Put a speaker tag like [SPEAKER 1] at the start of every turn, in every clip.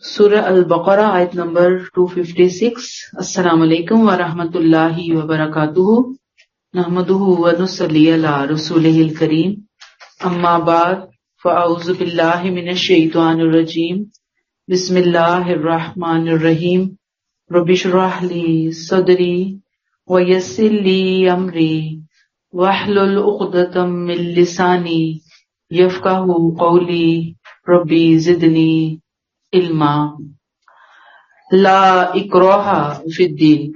[SPEAKER 1] سورہ البقرہ آیت نمبر 256۔ السلام علیکم ورحمۃ اللہ وبرکاتہ، نحمدہ ونصلی علی رسولہ الکریم، اما بعد فاعوذ باللہ من الشیطان الرجیم، بسم اللہ الرحمن الرحیم، رب اشرح لی صدری ویسر لی امری واحلل عقدۃ من لسانی یفقہوا قولی، ربی زدنی علما۔ لا اکراہ فی الدین،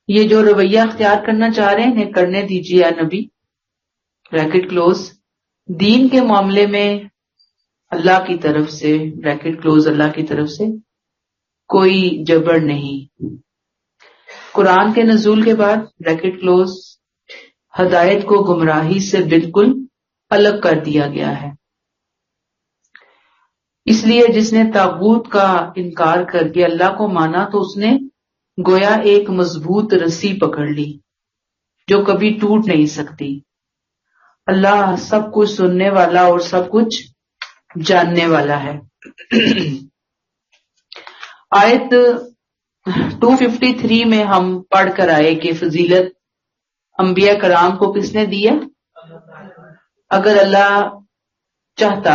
[SPEAKER 1] یہ جو رویہ اختیار کرنا چاہ رہے ہیں انہیں کرنے دیجیے اے نبی، بریکٹ کلوز، دین کے معاملے میں اللہ کی طرف سے، بریکٹ کلوز، اللہ کی طرف سے کوئی جبر نہیں۔ قرآن کے نزول کے بعد، بریکٹ کلوز، ہدایت کو گمراہی سے بالکل الگ کر دیا گیا ہے۔ اس لیے جس نے طاغوت کا انکار کر کے اللہ کو مانا تو اس نے گویا ایک مضبوط رسی پکڑ لی جو کبھی ٹوٹ نہیں سکتی۔ اللہ سب کچھ سننے والا اور سب کچھ جاننے والا ہے۔ آیت 253 میں ہم پڑھ کر آئے کہ فضیلت انبیاء کرام کو کس نے دی ہے؟ اگر اللہ چاہتا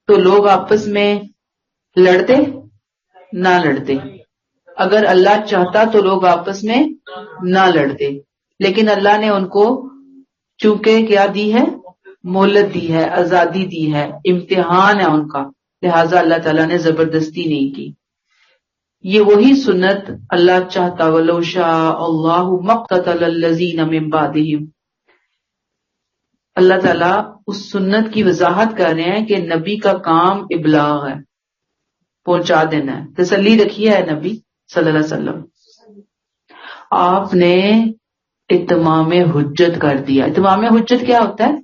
[SPEAKER 1] تو لوگ آپس میں لڑتے نہ لڑتے، اگر اللہ چاہتا تو لوگ آپس میں نہ لڑتے، لیکن اللہ نے ان کو چونکہ کیا دی ہے؟ مہلت دی ہے، آزادی دی ہے، امتحان ہے ان کا، لہٰذا اللہ تعالیٰ نے زبردستی نہیں کی۔ یہ وہی سنت اللہ چاہتا وَلَوْ شَاءَ اللَّهُ مَا اقْتَتَلَ الَّذِينَ مِن بَعْدِهِمْ، اللہ تعالیٰ اس سنت کی وضاحت کر رہے ہیں کہ نبی کا کام ابلاغ ہے، پہنچا دینا ہے۔ تسلی رکھیے ہے نبی صلی اللہ علیہ وسلم، آپ نے اتمام حجت کر دیا۔ اتمام حجت کیا ہوتا ہے؟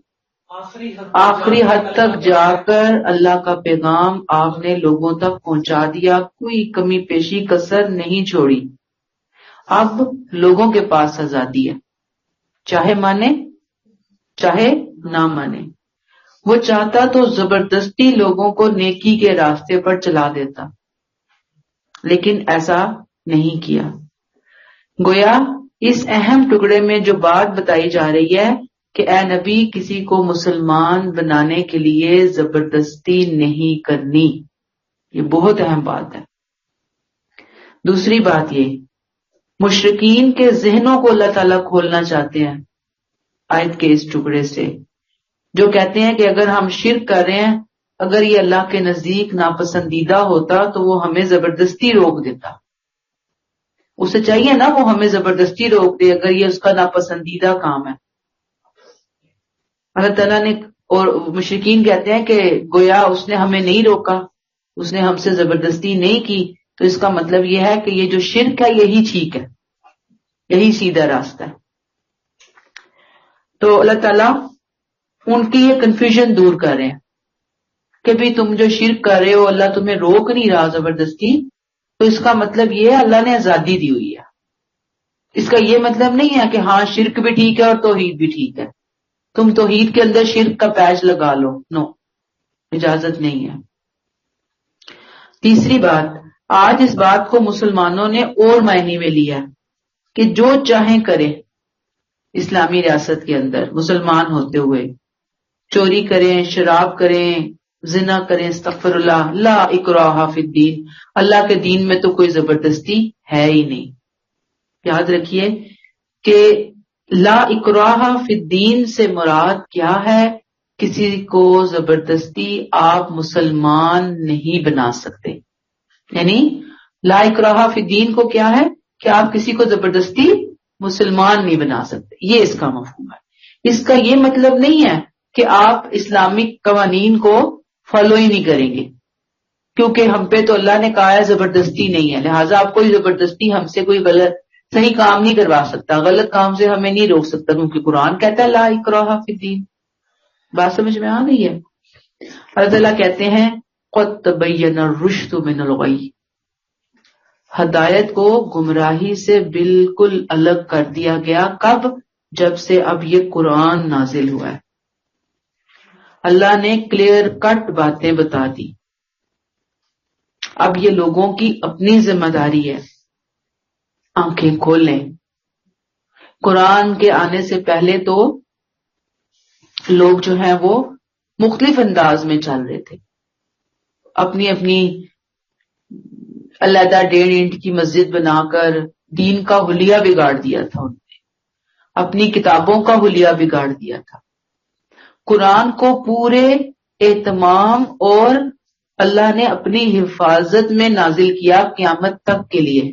[SPEAKER 1] آخری حد تک جا کر اللہ کا پیغام آپ نے لوگوں تک پہنچا دیا، کوئی کمی پیشی کسر نہیں چھوڑی۔ اب لوگوں کے پاس آزادی ہے، چاہے مانے چاہے نہ مانے۔ وہ چاہتا تو زبردستی لوگوں کو نیکی کے راستے پر چلا دیتا، لیکن ایسا نہیں کیا۔ گویا اس اہم ٹکڑے میں جو بات بتائی جا رہی ہے کہ اے نبی، کسی کو مسلمان بنانے کے لیے زبردستی نہیں کرنی، یہ بہت اہم بات ہے۔ دوسری بات یہ، مشرکین کے ذہنوں کو اللہ تعالیٰ کھولنا چاہتے ہیں آیت کے اس ٹکڑے سے، جو کہتے ہیں کہ اگر ہم شرک کر رہے ہیں، اگر یہ اللہ کے نزدیک ناپسندیدہ ہوتا تو وہ ہمیں زبردستی روک دیتا۔ اسے چاہیے نا وہ ہمیں زبردستی روک دے اگر یہ اس کا ناپسندیدہ کام ہے۔ اللہ تعالیٰ نے، اور مشرکین کہتے ہیں کہ گویا اس نے ہمیں نہیں روکا، اس نے ہم سے زبردستی نہیں کی، تو اس کا مطلب یہ ہے کہ یہ جو شرک ہے یہی ٹھیک ہے، یہی سیدھا راستہ ہے۔ تو اللہ تعالیٰ ان کی یہ کنفیوژن دور کر رہے ہیں کہ بھی تم جو شرک کر رہے ہو اللہ تمہیں روک نہیں رہا زبردستی، تو اس کا مطلب یہ ہے اللہ نے آزادی دی ہوئی ہے۔ اس کا یہ مطلب نہیں ہے کہ ہاں شرک بھی ٹھیک ہے اور توحید بھی ٹھیک ہے، تم توحید کے اندر شرک کا پیچ لگا لو، نو، اجازت نہیں ہے۔ تیسری بات، آج اس بات کو مسلمانوں نے اور معنی میں لیا کہ جو چاہیں کریں اسلامی ریاست کے اندر مسلمان ہوتے ہوئے، چوری کریں، شراب کریں، زنا کریں، استغفر اللہ، لا اکراہ فی الدین، اللہ کے دین میں تو کوئی زبردستی ہے ہی نہیں۔ یاد رکھیے کہ لا اکراہ فی الدین سے مراد کیا ہے؟ کسی کو زبردستی آپ مسلمان نہیں بنا سکتے، یعنی لا اکراہ فی الدین کو کیا ہے کہ آپ کسی کو زبردستی مسلمان نہیں بنا سکتے، یہ اس کا مفہوم ہے۔ اس کا یہ مطلب نہیں ہے کہ آپ اسلامک قوانین کو فالو ہی نہیں کریں گے، کیونکہ ہم پہ تو اللہ نے کہا ہے زبردستی نہیں ہے، لہٰذا آپ کوئی زبردستی ہم سے کوئی غلط صحیح کام نہیں کروا سکتا، غلط کام سے ہمیں نہیں روک سکتا، کیونکہ قرآن کہتا ہے لا اکراہ فی الدین۔ بات سمجھ میں آ گئی ہے؟ اللہ تعالیٰ کہتے ہیں قد تبین الرشد من الغی، ہدایت کو گمراہی سے بالکل الگ کر دیا گیا۔ کب؟ جب سے اب یہ قرآن نازل ہوا ہے۔ اللہ نے کلیئر کٹ باتیں بتا دی۔ اب یہ لوگوں کی اپنی ذمہ داری ہے، آنکھیں کھولیں۔ قرآن کے آنے سے پہلے تو لوگ جو ہیں وہ مختلف انداز میں چل رہے تھے، اپنی اپنی علیحدہ 1.5 اینٹ کی مسجد بنا کر دین کا حلیہ بگاڑ دیا تھا، انہوں نے اپنی کتابوں کا حلیہ بگاڑ دیا تھا۔ قرآن کو پورے اہتمام اور اللہ نے اپنی حفاظت میں نازل کیا قیامت تک کے لیے،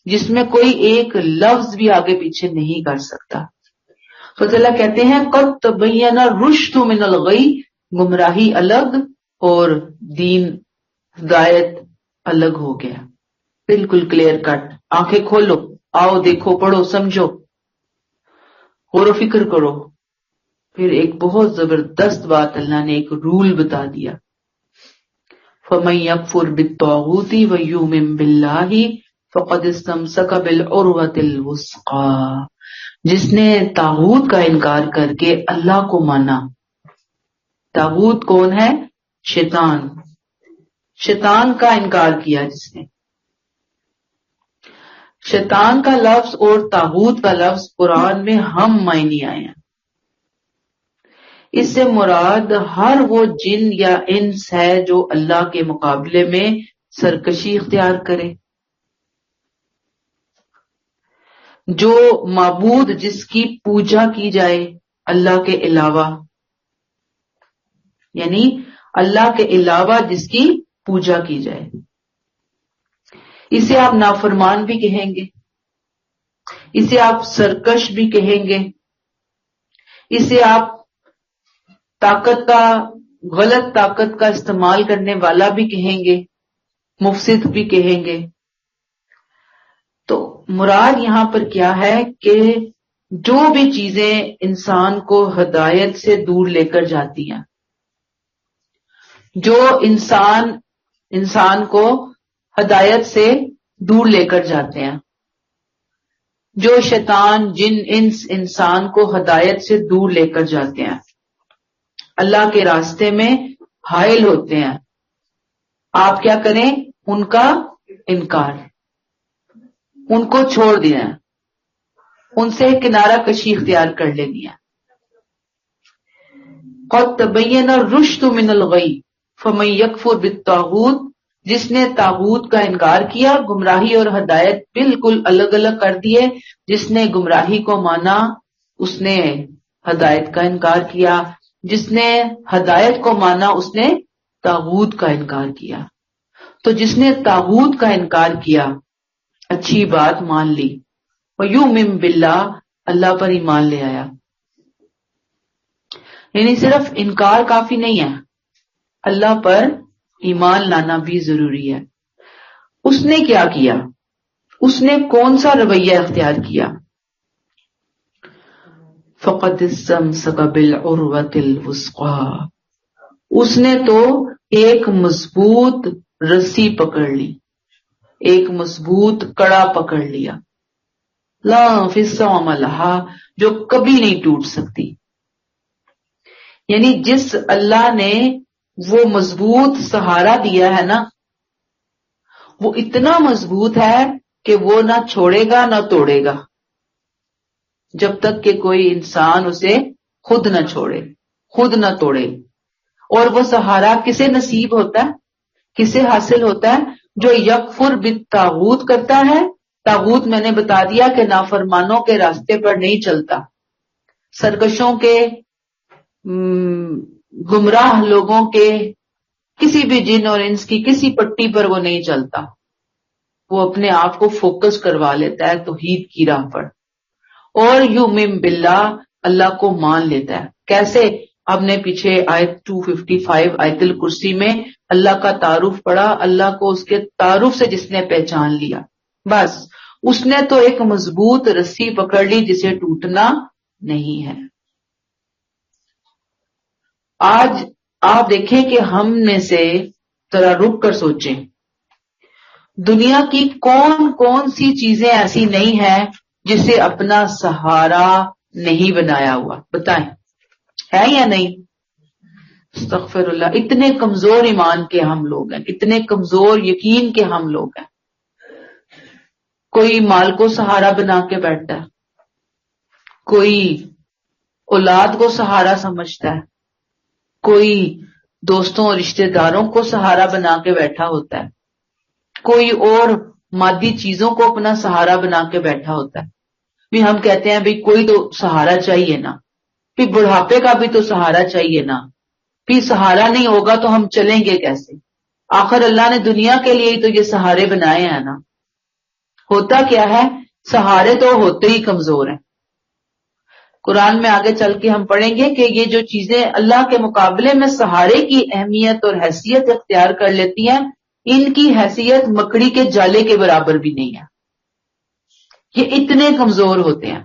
[SPEAKER 1] جس میں کوئی ایک لفظ بھی آگے پیچھے نہیں کر سکتا۔ تو اللہ کہتے ہیں قد تبین الرشد من الغی، گمراہی الگ اور دین ہدایت الگ ہو گیا، بالکل کلیئر کٹ۔ آنکھیں کھولو، آؤ دیکھو، پڑھو، سمجھو، غور و فکر کرو۔ پھر ایک بہت زبردست بات اللہ نے ایک رول بتا دیا، فَمَن يَكْفُرْ بِالطَّاغُوتِ وَيُؤْمِن بِاللَّهِ فَقَدِ اسْتَمْسَكَ بِالْعُرْوَةِ الْوُثْقَىٰ، جس نے طاغوت کا انکار کر کے اللہ کو مانا۔ طاغوت کون ہے؟ شیطان۔ شیطان کا انکار کیا جس نے۔ شیطان کا لفظ اور طاغوت کا لفظ قرآن میں ہم معنی آئے ہیں۔ اس سے مراد ہر وہ جن یا انس ہے جو اللہ کے مقابلے میں سرکشی اختیار کرے، جو معبود جس کی پوجا کی جائے اللہ کے علاوہ، یعنی اللہ کے علاوہ جس کی پوجا کی جائے، اسے آپ نافرمان بھی کہیں گے، اسے آپ سرکش بھی کہیں گے، اسے آپ غلط طاقت کا استعمال کرنے والا بھی کہیں گے، مفسد بھی کہیں گے۔ تو مراد یہاں پر کیا ہے کہ جو بھی چیزیں انسان کو ہدایت سے دور لے کر جاتی ہیں، جو انسان کو ہدایت سے دور لے کر جاتے ہیں، جو شیطان جن انس انسان کو ہدایت سے دور لے کر جاتے ہیں، اللہ کے راستے میں حائل ہوتے ہیں، آپ کیا کریں؟ ان کا انکار، ان کو چھوڑ دیا، ان سے کنارہ کشی اختیار کر لینی ہے۔ قد تبین الرشد من الغی فمن یکفر بالطاغوت، جس نے طاغوت کا انکار کیا، گمراہی اور ہدایت بالکل الگ الگ کر دیے۔ جس نے گمراہی کو مانا اس نے ہدایت کا انکار کیا، جس نے ہدایت کو مانا اس نے طاغوت کا انکار کیا۔ تو جس نے طاغوت کا انکار کیا اچھی بات مان لی، وَيُؤْمِن بِاللَّهِ، اللہ پر ایمان لے آیا۔ یعنی صرف انکار کافی نہیں ہے، اللہ پر ایمان لانا بھی ضروری ہے۔ اس نے کیا کیا؟ اس نے کون سا رویہ اختیار کیا؟ فَقَدِ اسْتَمْسَكَ بِالْعُرْوَةِ الْوُثْقَىٰ، اس نے تو ایک مضبوط رسی پکڑ لی، ایک مضبوط کڑا پکڑ لیا، لا انفصام لها، جو کبھی نہیں ٹوٹ سکتی۔ یعنی جس اللہ نے وہ مضبوط سہارا دیا ہے نا، وہ اتنا مضبوط ہے کہ وہ نہ چھوڑے گا نہ توڑے گا، جب تک کہ کوئی انسان اسے خود نہ چھوڑے، خود نہ توڑے۔ اور وہ سہارا کسے نصیب ہوتا ہے، کسے حاصل ہوتا ہے؟ جو یکفر بالطاغوت کرتا ہے۔ طاغوت میں نے بتا دیا کہ نافرمانوں کے راستے پر نہیں چلتا، سرکشوں کے، گمراہ لوگوں کے، کسی بھی جن اور انس کی کسی پٹی پر وہ نہیں چلتا، وہ اپنے آپ کو فوکس کروا لیتا ہے توحید کی راہ پر، اور یؤمن باللہ، اللہ کو مان لیتا ہے۔ کیسے؟ ہم نے پیچھے آیت 255 آیت الکرسی میں اللہ کا تعارف پڑھا، اللہ کو اس کے تعارف سے جس نے پہچان لیا، بس اس نے تو ایک مضبوط رسی پکڑ لی جسے ٹوٹنا نہیں ہے۔ آج آپ دیکھیں کہ ہم میں سے ذرا رک کر سوچیں، دنیا کی کون کون سی چیزیں ایسی نہیں ہیں جسے اپنا سہارا نہیں بنایا ہوا. بتائیں ہے یا نہیں؟ استغفر اللہ. اتنے کمزور ایمان کے ہم لوگ ہیں, اتنے کمزور یقین کے ہم لوگ ہیں. کوئی مال کو سہارا بنا کے بیٹھتا ہے, کوئی اولاد کو سہارا سمجھتا ہے, کوئی دوستوں اور رشتہ داروں کو سہارا بنا کے بیٹھا ہوتا ہے, کوئی اور مادی چیزوں کو اپنا سہارا بنا کے بیٹھا ہوتا ہے. بھی ہم کہتے ہیں بھی کوئی تو سہارا چاہیے نا, بھی بڑھاپے کا بھی تو سہارا چاہیے نا, بھی سہارا نہیں ہوگا تو ہم چلیں گے کیسے؟ آخر اللہ نے دنیا کے لیے ہی تو یہ سہارے بنائے ہیں نا. ہوتا کیا ہے, سہارے تو ہوتے ہی کمزور ہیں. قرآن میں آگے چل کے ہم پڑھیں گے کہ یہ جو چیزیں اللہ کے مقابلے میں سہارے کی اہمیت اور حیثیت اختیار کر لیتی ہیں, ان کی حیثیت مکڑی کے جالے کے برابر بھی نہیں ہے. یہ اتنے کمزور ہوتے ہیں.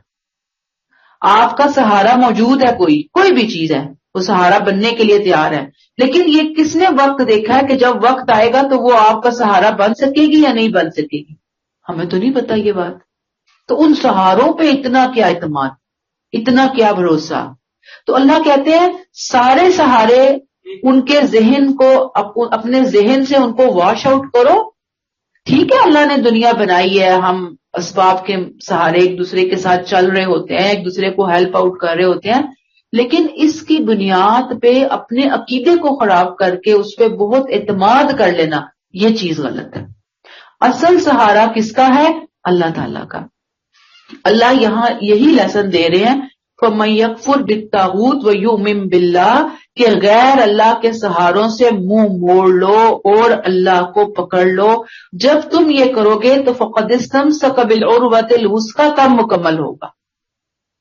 [SPEAKER 1] آپ کا سہارا موجود ہے, کوئی بھی چیز ہے, وہ سہارا بننے کے لیے تیار ہے, لیکن یہ کس نے وقت دیکھا ہے کہ جب وقت آئے گا تو وہ آپ کا سہارا بن سکے گی یا نہیں بن سکے گی؟ ہمیں تو نہیں پتا یہ بات. تو ان سہاروں پہ اتنا کیا اعتماد, اتنا کیا بھروسہ. تو اللہ کہتے ہیں سارے سہارے ان کے ذہن کو, اپنے ذہن سے ان کو واش آؤٹ کرو. ٹھیک ہے اللہ نے دنیا بنائی ہے, ہم اسباب کے سہارے ایک دوسرے کے ساتھ چل رہے ہوتے ہیں, ایک دوسرے کو ہیلپ آؤٹ کر رہے ہوتے ہیں, لیکن اس کی بنیاد پہ اپنے عقیدے کو خراب کر کے اس پہ بہت اعتماد کر لینا, یہ چیز غلط ہے. اصل سہارا کس کا ہے؟ اللہ تعالیٰ کا. اللہ یہاں یہی لیسن دے رہے ہیں, فَمَن يَكْفُرْ بِالطَّاغُوتِ وَيُؤْمِن بِاللَّهِ, کہ غیر اللہ کے سہاروں سے منہ موڑ لو اور اللہ کو پکڑ لو. جب تم یہ کرو گے تو فقد استمسک بالعروۃ الوثقی کا مکمل ہوگا.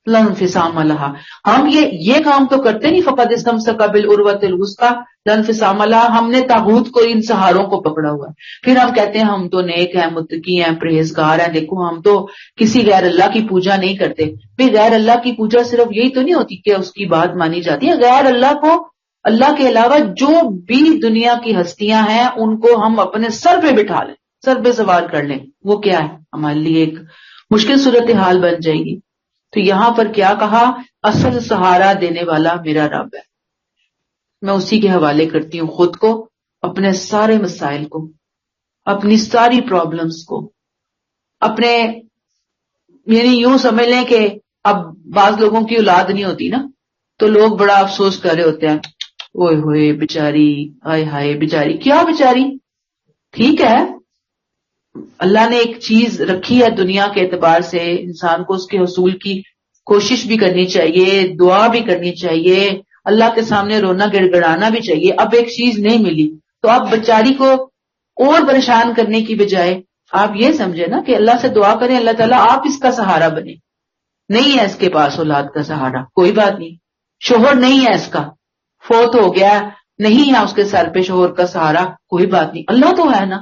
[SPEAKER 1] لا انفصام لہا. ہم یہ کام تو کرتے نہیں, فقد استمسک بالعروۃ الوثقی لا انفصام لہا. ہم نے طاغوت کو, ان سہاروں کو پکڑا ہوا ہے. پھر ہم کہتے ہیں ہم تو نیک ہیں, متقی ہیں, پرہیزگار ہیں, دیکھو ہم تو کسی غیر اللہ کی پوجا نہیں کرتے. پھر غیر اللہ کی پوجا صرف یہی تو نہیں ہوتی کہ اس کی بات مانی جاتی ہے. غیر اللہ کو, اللہ کے علاوہ جو بھی دنیا کی ہستیاں ہیں ان کو ہم اپنے سر پہ بٹھا لیں, سر پہ سوار کر لیں, وہ کیا ہے ہمارے لیے ایک مشکل صورتحال بن جائے گی. تو یہاں پر کیا کہا, اصل سہارا دینے والا میرا رب ہے. میں اسی کے حوالے کرتی ہوں خود کو, اپنے سارے مسائل کو, اپنی ساری پرابلمز کو, اپنے, یعنی یوں سمجھ لیں کہ اب بعض لوگوں کی اولاد نہیں ہوتی نا, تو لوگ بڑا افسوس کر رہے ہوتے ہیں, اوئے ہوئے بیچاری, ہائے ہائے بیچاری. کیا بیچاری؟ ٹھیک ہے اللہ نے ایک چیز رکھی ہے دنیا کے اعتبار سے, انسان کو اس کے حصول کی کوشش بھی کرنی چاہیے, دعا بھی کرنی چاہیے, اللہ کے سامنے رونا گڑگڑانا بھی چاہیے. اب ایک چیز نہیں ملی تو آپ بیچاری کو اور پریشان کرنے کی بجائے آپ یہ سمجھے نا کہ اللہ سے دعا کریں, اللہ تعالیٰ آپ اس کا سہارا بنے. نہیں ہے اس کے پاس اولاد کا سہارا, کوئی بات نہیں. شوہر نہیں ہے اس کا, فوت ہو گیا, نہیں ہے اس کے سر پہ شوہر کا سہارا, کوئی بات نہیں, اللہ تو ہے نا.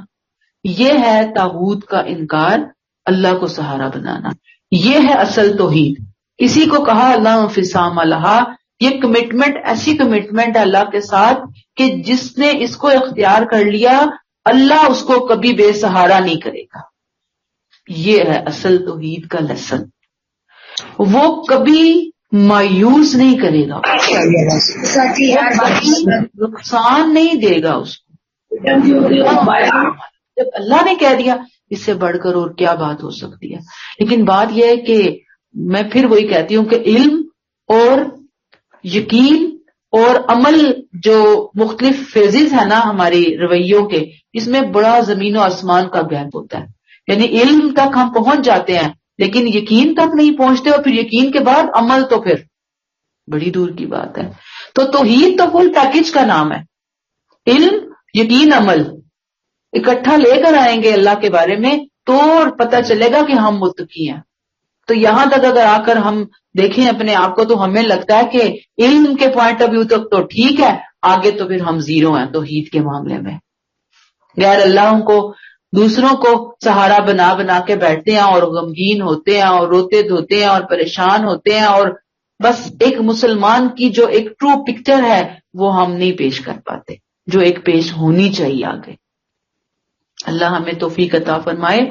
[SPEAKER 1] یہ ہے طاغوت کا انکار, اللہ کو سہارا بنانا. یہ ہے اصل توحید. اسی کو کہا اللہ انفصام لہا. یہ کمٹمنٹ, ایسی کمٹمنٹ ہے اللہ کے ساتھ کہ جس نے اس کو اختیار کر لیا اللہ اس کو کبھی بے سہارا نہیں کرے گا. یہ ہے اصل توحید کا لیسن. وہ کبھی مایوس نہیں کرے گا, نقصان نہیں دے گا اس کو. جب اللہ نے کہہ دیا, اس سے بڑھ کر اور کیا بات ہو سکتی ہے. لیکن بات یہ ہے کہ میں پھر وہی کہتی ہوں کہ علم اور یقین اور عمل جو مختلف فیزز ہیں نا ہماری رویوں کے, اس میں بڑا زمین و آسمان کا گیپ ہوتا ہے. یعنی علم تک ہم پہنچ جاتے ہیں لیکن یقین تک نہیں پہنچتے, اور پھر یقین کے بعد عمل تو پھر بڑی دور کی بات ہے. تو توحید تو فل پیکج کا نام ہے. علم, یقین, عمل اکٹھا لے کر آئیں گے اللہ کے بارے میں تو پتہ چلے گا کہ ہم متقی ہیں. تو یہاں تک اگر آ کر ہم دیکھیں اپنے آپ کو تو ہمیں لگتا ہے کہ علم کے پوائنٹ آف ویو تک تو ٹھیک ہے, آگے تو پھر ہم زیرو ہیں توحید کے معاملے میں. غیر اللہ کو, دوسروں کو سہارا بنا بنا کے بیٹھتے ہیں اور غمگین ہوتے ہیں اور روتے دھوتے ہیں اور پریشان ہوتے ہیں, اور بس ایک مسلمان کی جو ایک ٹرو پکچر ہے وہ ہم نہیں پیش کر پاتے, جو ایک پیش ہونی چاہیے آگے. اللہ ہمیں توفیق عطا فرمائے.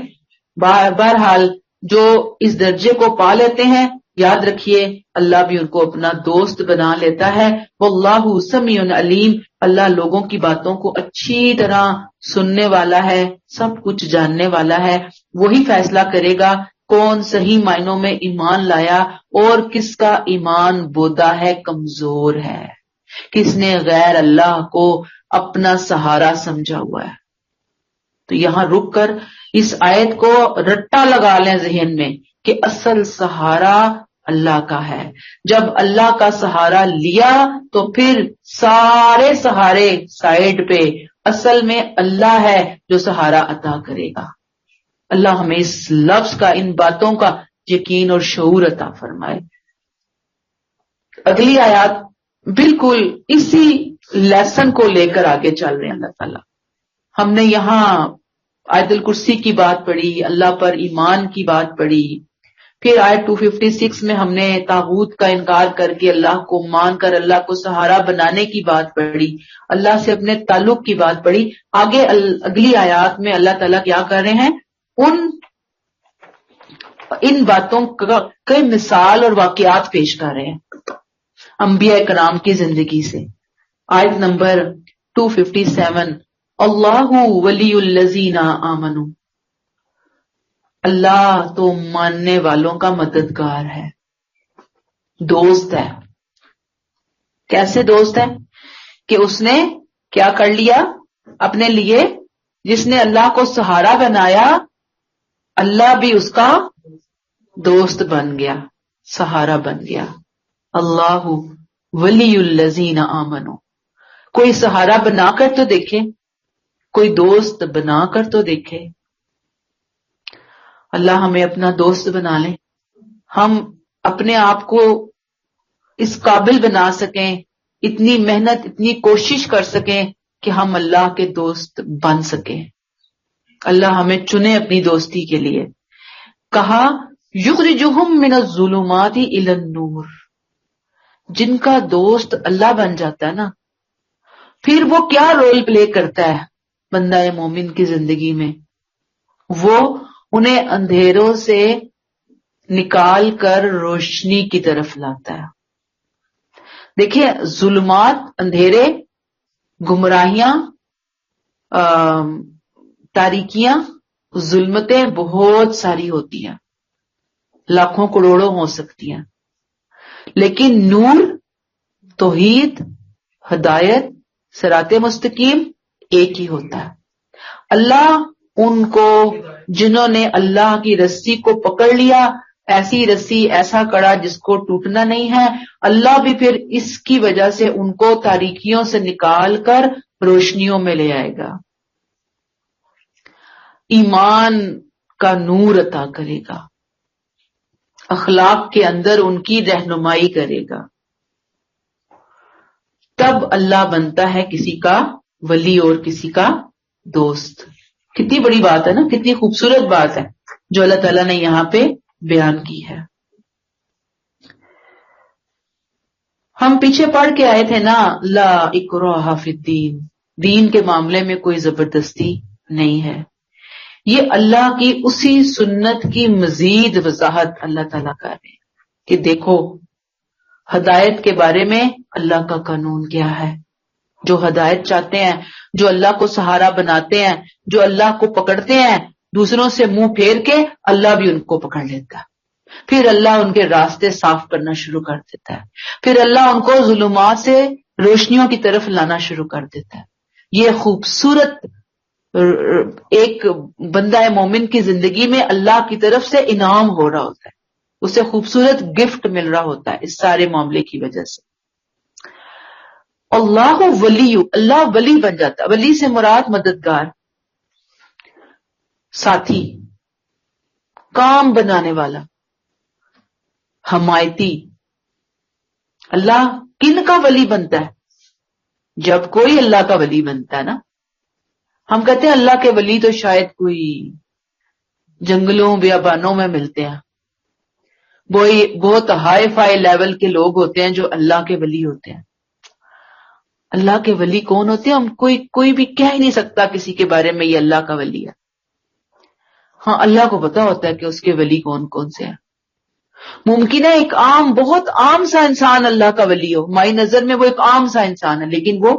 [SPEAKER 1] بہرحال جو اس درجے کو پا لیتے ہیں یاد رکھیے اللہ بھی ان کو اپنا دوست بنا لیتا ہے. واللہ سمیع علیم، اللہ لوگوں کی باتوں کو اچھی طرح سننے والا ہے، سب کچھ جاننے والا ہے. وہی فیصلہ کرے گا کون صحیح معنوں میں ایمان لایا اور کس کا ایمان بودا ہے، کمزور ہے، کس نے غیر اللہ کو اپنا سہارا سمجھا ہوا ہے. تو یہاں رک کر اس آیت کو رٹا لگا لیں ذہن میں کہ اصل سہارا اللہ کا ہے. جب اللہ کا سہارا لیا تو پھر سارے سہارے سائیڈ پہ، اصل میں اللہ ہے جو سہارا عطا کرے گا. اللہ ہمیں اس لفظ کا، ان باتوں کا یقین اور شعور عطا فرمائے. اگلی آیات بالکل اسی لیسن کو لے کر آگے چل رہے ہیں اللہ تعالیٰ. ہم نے یہاں آیت الکرسی کی بات پڑھی، اللہ پر ایمان کی بات پڑھی، پھر آیت 256 میں ہم نے طاغوت کا انکار کر کے اللہ کو مان کر اللہ کو سہارا بنانے کی بات پڑھی، اللہ سے اپنے تعلق کی بات پڑھی. آگے اگلی آیات میں اللہ تعالیٰ کیا کر رہے ہیں، ان باتوں کا کئی مثال اور واقعات پیش کر رہے ہیں انبیاء کرام کی زندگی سے. آیت نمبر 257 اللہ ولی الذین آمنوا، اللہ تو ماننے والوں کا مددگار ہے، دوست ہے. کیسے دوست ہے کہ اس نے کیا کر لیا اپنے لیے، جس نے اللہ کو سہارا بنایا اللہ بھی اس کا دوست بن گیا، سہارا بن گیا. اللہ ولی الذین آمنوا، کوئی سہارا بنا کر تو دیکھے، کوئی دوست بنا کر تو دیکھے. اللہ ہمیں اپنا دوست بنا لے، ہم اپنے آپ کو اس قابل بنا سکیں، اتنی محنت اتنی کوشش کر سکیں کہ ہم اللہ کے دوست بن سکیں. اللہ ہمیں چنے اپنی دوستی کے لیے. کہا یخرجہم من الظلمات الی النور، جن کا دوست اللہ بن جاتا ہے نا، پھر وہ کیا رول پلے کرتا ہے بندہ مومن کی زندگی میں، وہ انہیں اندھیروں سے نکال کر روشنی کی طرف لاتا ہے. دیکھیں ظلمات، اندھیرے، گمراہیاں، تاریکیاں، ظلمتیں بہت ساری ہوتی ہیں، لاکھوں کروڑوں ہو سکتی ہیں، لیکن نور، توحید، ہدایت، صراط مستقیم ایک ہی ہوتا ہے. اللہ ان کو جنہوں نے اللہ کی رسی کو پکڑ لیا، ایسی رسی، ایسا کڑا جس کو ٹوٹنا نہیں ہے، اللہ بھی پھر اس کی وجہ سے ان کو تاریکیوں سے نکال کر روشنیوں میں لے آئے گا، ایمان کا نور عطا کرے گا، اخلاق کے اندر ان کی رہنمائی کرے گا. تب اللہ بنتا ہے کسی کا ولی اور کسی کا دوست. کتنی بڑی بات ہے نا، کتنی خوبصورت بات ہے جو اللہ تعالیٰ نے یہاں پہ بیان کی ہے. ہم پیچھے پڑھ کے آئے تھے نا، لا اکراہ فی الدین، دین کے معاملے میں کوئی زبردستی نہیں ہے. یہ اللہ کی اسی سنت کی مزید وضاحت اللہ تعالیٰ کر رہے ہیں کہ دیکھو ہدایت کے بارے میں اللہ کا قانون کیا ہے. جو ہدایت چاہتے ہیں، جو اللہ کو سہارا بناتے ہیں، جو اللہ کو پکڑتے ہیں، دوسروں سے منہ پھیر کے اللہ بھی ان کو پکڑ لیتا ہے. پھر اللہ ان کے راستے صاف کرنا شروع کر دیتا ہے، پھر اللہ ان کو ظلمات سے روشنیوں کی طرف لانا شروع کر دیتا ہے. یہ خوبصورت ایک بندہ مومن کی زندگی میں اللہ کی طرف سے انعام ہو رہا ہوتا ہے، اسے خوبصورت گفٹ مل رہا ہوتا ہے اس سارے معاملے کی وجہ سے. اللہ ولی، اللہ ولی بن جاتا. ولی سے مراد مددگار، ساتھی، کام بنانے والا، حمایتی. اللہ کن کا ولی بنتا ہے؟ جب کوئی اللہ کا ولی بنتا ہے نا. ہم کہتے ہیں اللہ کے ولی تو شاید کوئی جنگلوں بیابانوں میں ملتے ہیں، بہت ہائی فائی لیول کے لوگ ہوتے ہیں جو اللہ کے ولی ہوتے ہیں. اللہ کے ولی کون ہوتے ہیں؟ ہم کوئی بھی کہہ ہی نہیں سکتا کسی کے بارے میں یہ اللہ کا ولی ہے. ہاں اللہ کو پتا ہوتا ہے کہ اس کے ولی کون کون سے ہیں. ممکن ہے ایک عام بہت عام سا انسان اللہ کا ولی ہو، ہماری نظر میں وہ ایک عام سا انسان ہے، لیکن وہ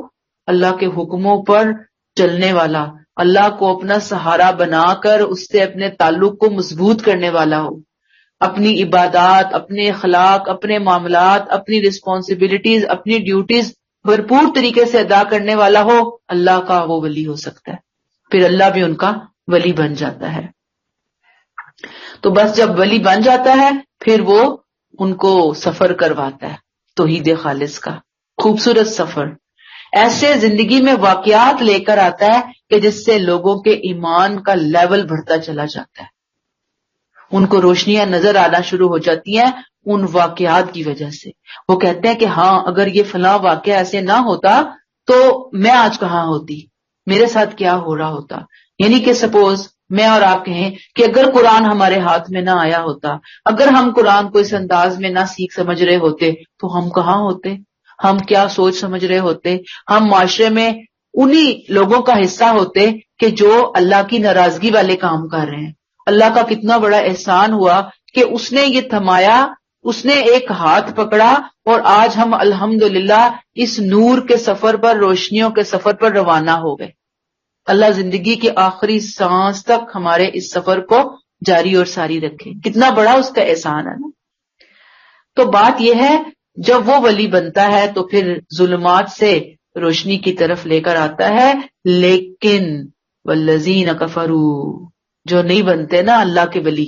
[SPEAKER 1] اللہ کے حکموں پر چلنے والا، اللہ کو اپنا سہارا بنا کر اس سے اپنے تعلق کو مضبوط کرنے والا ہو، اپنی عبادات، اپنے اخلاق، اپنے معاملات، اپنی رسپانسبلٹیز، اپنی ڈیوٹیز بھرپور طریقے سے ادا کرنے والا ہو، اللہ کا وہ ولی ہو سکتا ہے. پھر اللہ بھی ان کا ولی بن جاتا ہے. تو بس جب ولی بن جاتا ہے پھر وہ ان کو سفر کرواتا ہے توحید خالص کا، خوبصورت سفر. ایسے زندگی میں واقعات لے کر آتا ہے کہ جس سے لوگوں کے ایمان کا لیول بڑھتا چلا جاتا ہے، ان کو روشنیاں نظر آنا شروع ہو جاتی ہیں ان واقعات کی وجہ سے. وہ کہتے ہیں کہ ہاں اگر یہ فلاں واقعہ ایسے نہ ہوتا تو میں آج کہاں ہوتی، میرے ساتھ کیا ہو رہا ہوتا. یعنی کہ سپوز میں اور آپ کہیں کہ اگر قرآن ہمارے ہاتھ میں نہ آیا ہوتا، اگر ہم قرآن کو اس انداز میں نہ سیکھ سمجھ رہے ہوتے تو ہم کہاں ہوتے، ہم کیا سوچ سمجھ رہے ہوتے. ہم معاشرے میں انہی لوگوں کا حصہ ہوتے کہ جو اللہ کی ناراضگی والے کام کر رہے ہیں. اللہ کا کتنا بڑا احسان ہوا کہ اس نے یہ تھمایا، اس نے ایک ہاتھ پکڑا اور آج ہم الحمدللہ اس نور کے سفر پر، روشنیوں کے سفر پر روانہ ہو گئے. اللہ زندگی کے آخری سانس تک ہمارے اس سفر کو جاری اور ساری رکھے. کتنا بڑا اس کا احسان ہے نا. تو بات یہ ہے جب وہ ولی بنتا ہے تو پھر ظلمات سے روشنی کی طرف لے کر آتا ہے. لیکن والذین کفروا، جو نہیں بنتے نا اللہ کے ولی،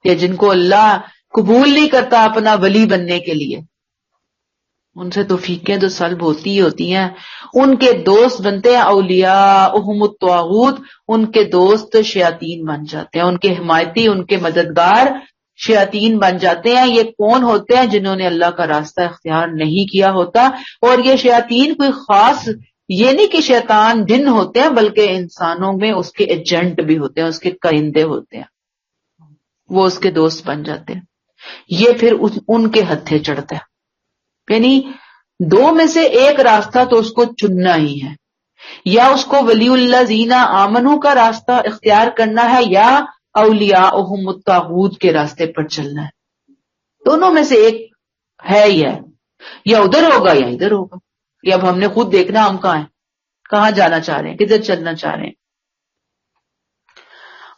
[SPEAKER 1] یا جن کو اللہ قبول نہیں کرتا اپنا ولی بننے کے لیے، ان سے توفیقیں تو سلب ہوتی ہی ہوتی ہیں. ان کے دوست بنتے ہیں اولیاءہم الطاغوت، ان کے دوست شیاطین بن جاتے ہیں، ان کے حمایتی، ان کے مددگار شیاطین بن جاتے ہیں. یہ کون ہوتے ہیں؟ جنہوں نے اللہ کا راستہ اختیار نہیں کیا ہوتا. اور یہ شیاطین کوئی خاص یہ نہیں کہ شیطان جن ہوتے ہیں، بلکہ انسانوں میں اس کے ایجنٹ بھی ہوتے ہیں، اس کے کائندے ہوتے ہیں، وہ اس کے دوست بن جاتے ہیں. یہ پھر ان کے ہتھے چڑھتا ہے. یعنی دو میں سے ایک راستہ تو اس کو چننا ہی ہے، یا اس کو ولی اللہ زینا آمنو کا راستہ اختیار کرنا ہے یا اولیاءہم الطاغوت کے راستے پر چلنا ہے. دونوں میں سے ایک ہے ہی ہے، یا ادھر ہوگا یا ادھر ہوگا. یہ اب ہم نے خود دیکھنا ہم کہاں ہیں، کہاں جانا چاہ رہے ہیں، کدھر چلنا چاہ رہے ہیں.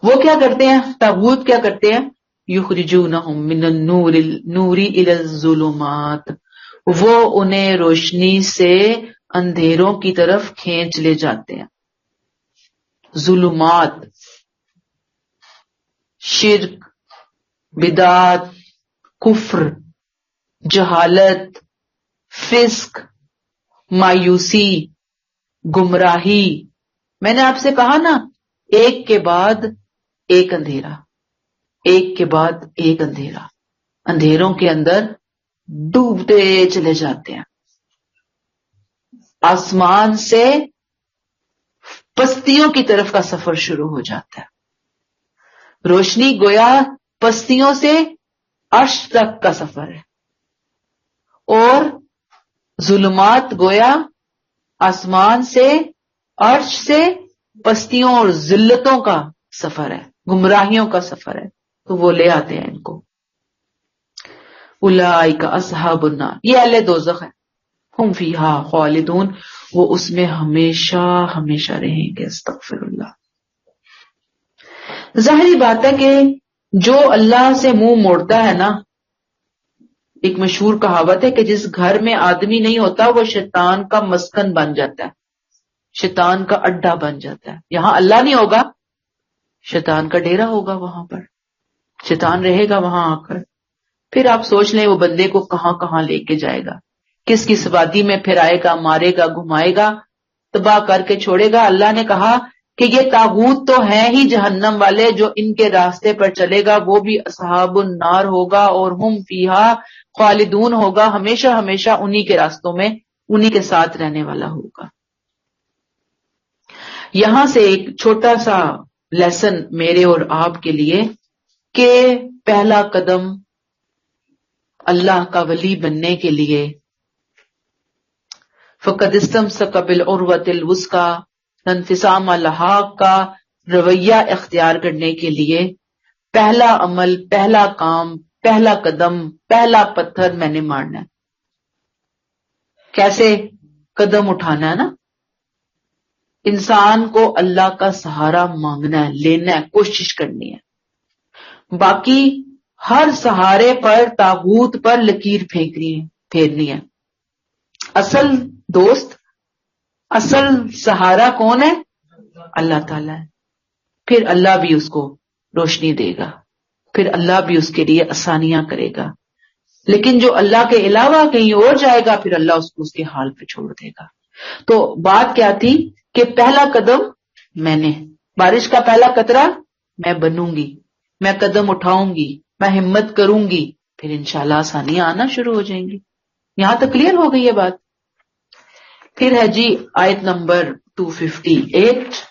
[SPEAKER 1] وہ کیا کرتے ہیں، طاغوت کیا کرتے ہیں، یخرجونہم من النور الی الظلمات، وہ انہیں روشنی سے اندھیروں کی طرف کھینچ لے جاتے ہیں. ظلمات، شرک، بدعت، کفر، جہالت، فسق، مایوسی، گمراہی. میں نے آپ سے کہا نا ایک کے بعد ایک اندھیرا، ایک کے بعد ایک اندھیرا، اندھیروں کے اندر ڈوبتے چلے جاتے ہیں. آسمان سے پستیوں کی طرف کا سفر شروع ہو جاتا ہے. روشنی گویا پستیوں سے عرش تک کا سفر ہے، اور ظلمات گویا آسمان سے عرش سے پستیوں اور ذلتوں کا سفر ہے، گمراہیوں کا سفر ہے. تو وہ لے آتے ہیں ان کو. اولئک اصحاب النار، یہ اہل دوزخ ہے. ہم فیہا خالدون، وہ اس میں ہمیشہ ہمیشہ رہیں گے. استغفر اللہ. ظاہری بات ہے کہ جو اللہ سے منہ موڑتا ہے نا، ایک مشہور کہاوت ہے کہ جس گھر میں آدمی نہیں ہوتا وہ شیطان کا مسکن بن جاتا ہے، شیطان کا اڈا بن جاتا ہے. یہاں اللہ نہیں ہوگا، شیطان کا ڈیرا ہوگا، وہاں پر شیطان رہے گا وہاں آ کر. پھر آپ سوچ لیں وہ بندے کو کہاں کہاں لے کے جائے گا، کس کس وادی میں پھرائے گا، مارے گا، گھمائے گا، تباہ کر کے چھوڑے گا. اللہ نے کہا کہ یہ طاغوت تو ہیں ہی جہنم والے، جو ان کے راستے پر چلے گا وہ بھی اصحاب النار ہوگا، اور ہم فیہا خالدون ہوگا، ہمیشہ ہمیشہ انہی کے راستوں میں انہی کے ساتھ رہنے والا ہوگا. یہاں سے ایک چھوٹا سا لیسن میرے اور آپ کے لیے کہ پہلا قدم اللہ کا ولی بننے کے لیے فقد استمسک بالعروۃ الوثقی لا انفصام لہا کا رویہ اختیار کرنے کے لیے پہلا عمل، پہلا کام، پہلا قدم، پہلا پتھر میں نے مارنا ہے. کیسے؟ قدم اٹھانا ہے نا. انسان کو اللہ کا سہارا مانگنا ہے، لینا ہے، کوشش کرنی ہے. باقی ہر سہارے پر، طاغوت پر لکیر پھیرنی ہے. اصل دوست، اصل سہارا کون ہے؟ اللہ تعالیٰ ہے. پھر اللہ بھی اس کو روشنی دے گا، پھر اللہ بھی اس کے لیے آسانیاں کرے گا. لیکن جو اللہ کے علاوہ کہیں اور جائے گا پھر اللہ اس کو اس کے حال پہ چھوڑ دے گا. تو بات کیا تھی کہ پہلا قدم میں نے، بارش کا پہلا قطرہ میں بنوں گی، میں قدم اٹھاؤں گی، میں ہمت کروں گی، پھر انشاءاللہ آسانیاں آنا شروع ہو جائیں گی. یہاں تک کلیئر ہو گئی یہ بات. پھر ہے جی آیت نمبر 258.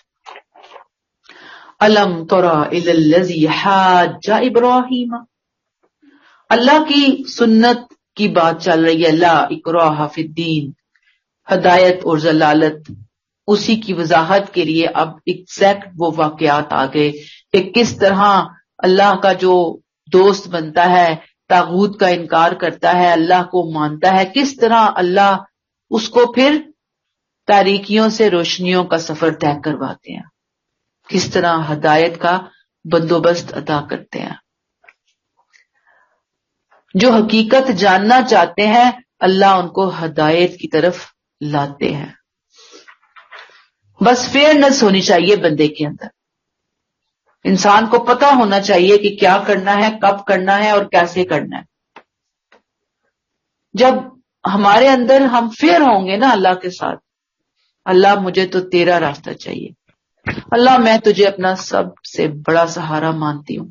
[SPEAKER 1] الم تر الی الذی حاج ابراہیم. اللہ کی سنت کی بات چل رہی ہے. لا اکراہ فی الدین، ہدایت اور ضلالت، اسی کی وضاحت کے لیے اب ایگزیکٹ وہ واقعات آ گئے کہ کس طرح اللہ کا جو دوست بنتا ہے، طاغوت کا انکار کرتا ہے، اللہ کو مانتا ہے، کس طرح اللہ اس کو پھر تاریکیوں سے روشنیوں کا سفر طے کرواتے ہیں، کس طرح ہدایت کا بندوبست عطا کرتے ہیں. جو حقیقت جاننا چاہتے ہیں اللہ ان کو ہدایت کی طرف لاتے ہیں. بس فیئرنس ہونی چاہیے بندے کے اندر. انسان کو پتہ ہونا چاہیے کہ کیا کرنا ہے، کب کرنا ہے اور کیسے کرنا ہے. جب ہمارے اندر ہم فیئر ہوں گے نا اللہ کے ساتھ، اللہ مجھے تو تیرا راستہ چاہیے، اللہ میں تجھے اپنا سب سے بڑا سہارا مانتی ہوں،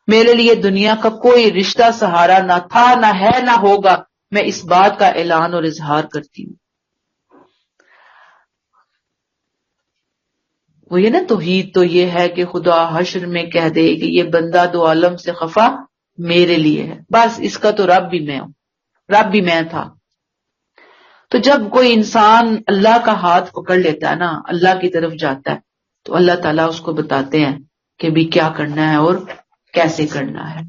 [SPEAKER 1] میرے لیے دنیا کا کوئی رشتہ سہارا نہ تھا، نہ ہے، نہ ہوگا، میں اس بات کا اعلان اور اظہار کرتی ہوں. وہ یہ نا توحید تو یہ ہے کہ خدا حشر میں کہہ دے کہ یہ بندہ دو عالم سے خفا میرے لیے ہے، بس اس کا تو رب بھی میں ہوں، رب بھی میں تھا. تو جب کوئی انسان اللہ کا ہاتھ پکڑ لیتا ہے نا، اللہ کی طرف جاتا ہے، تو اللہ تعالیٰ اس کو بتاتے ہیں کہ بھی کیا کرنا ہے اور کیسے کرنا ہے.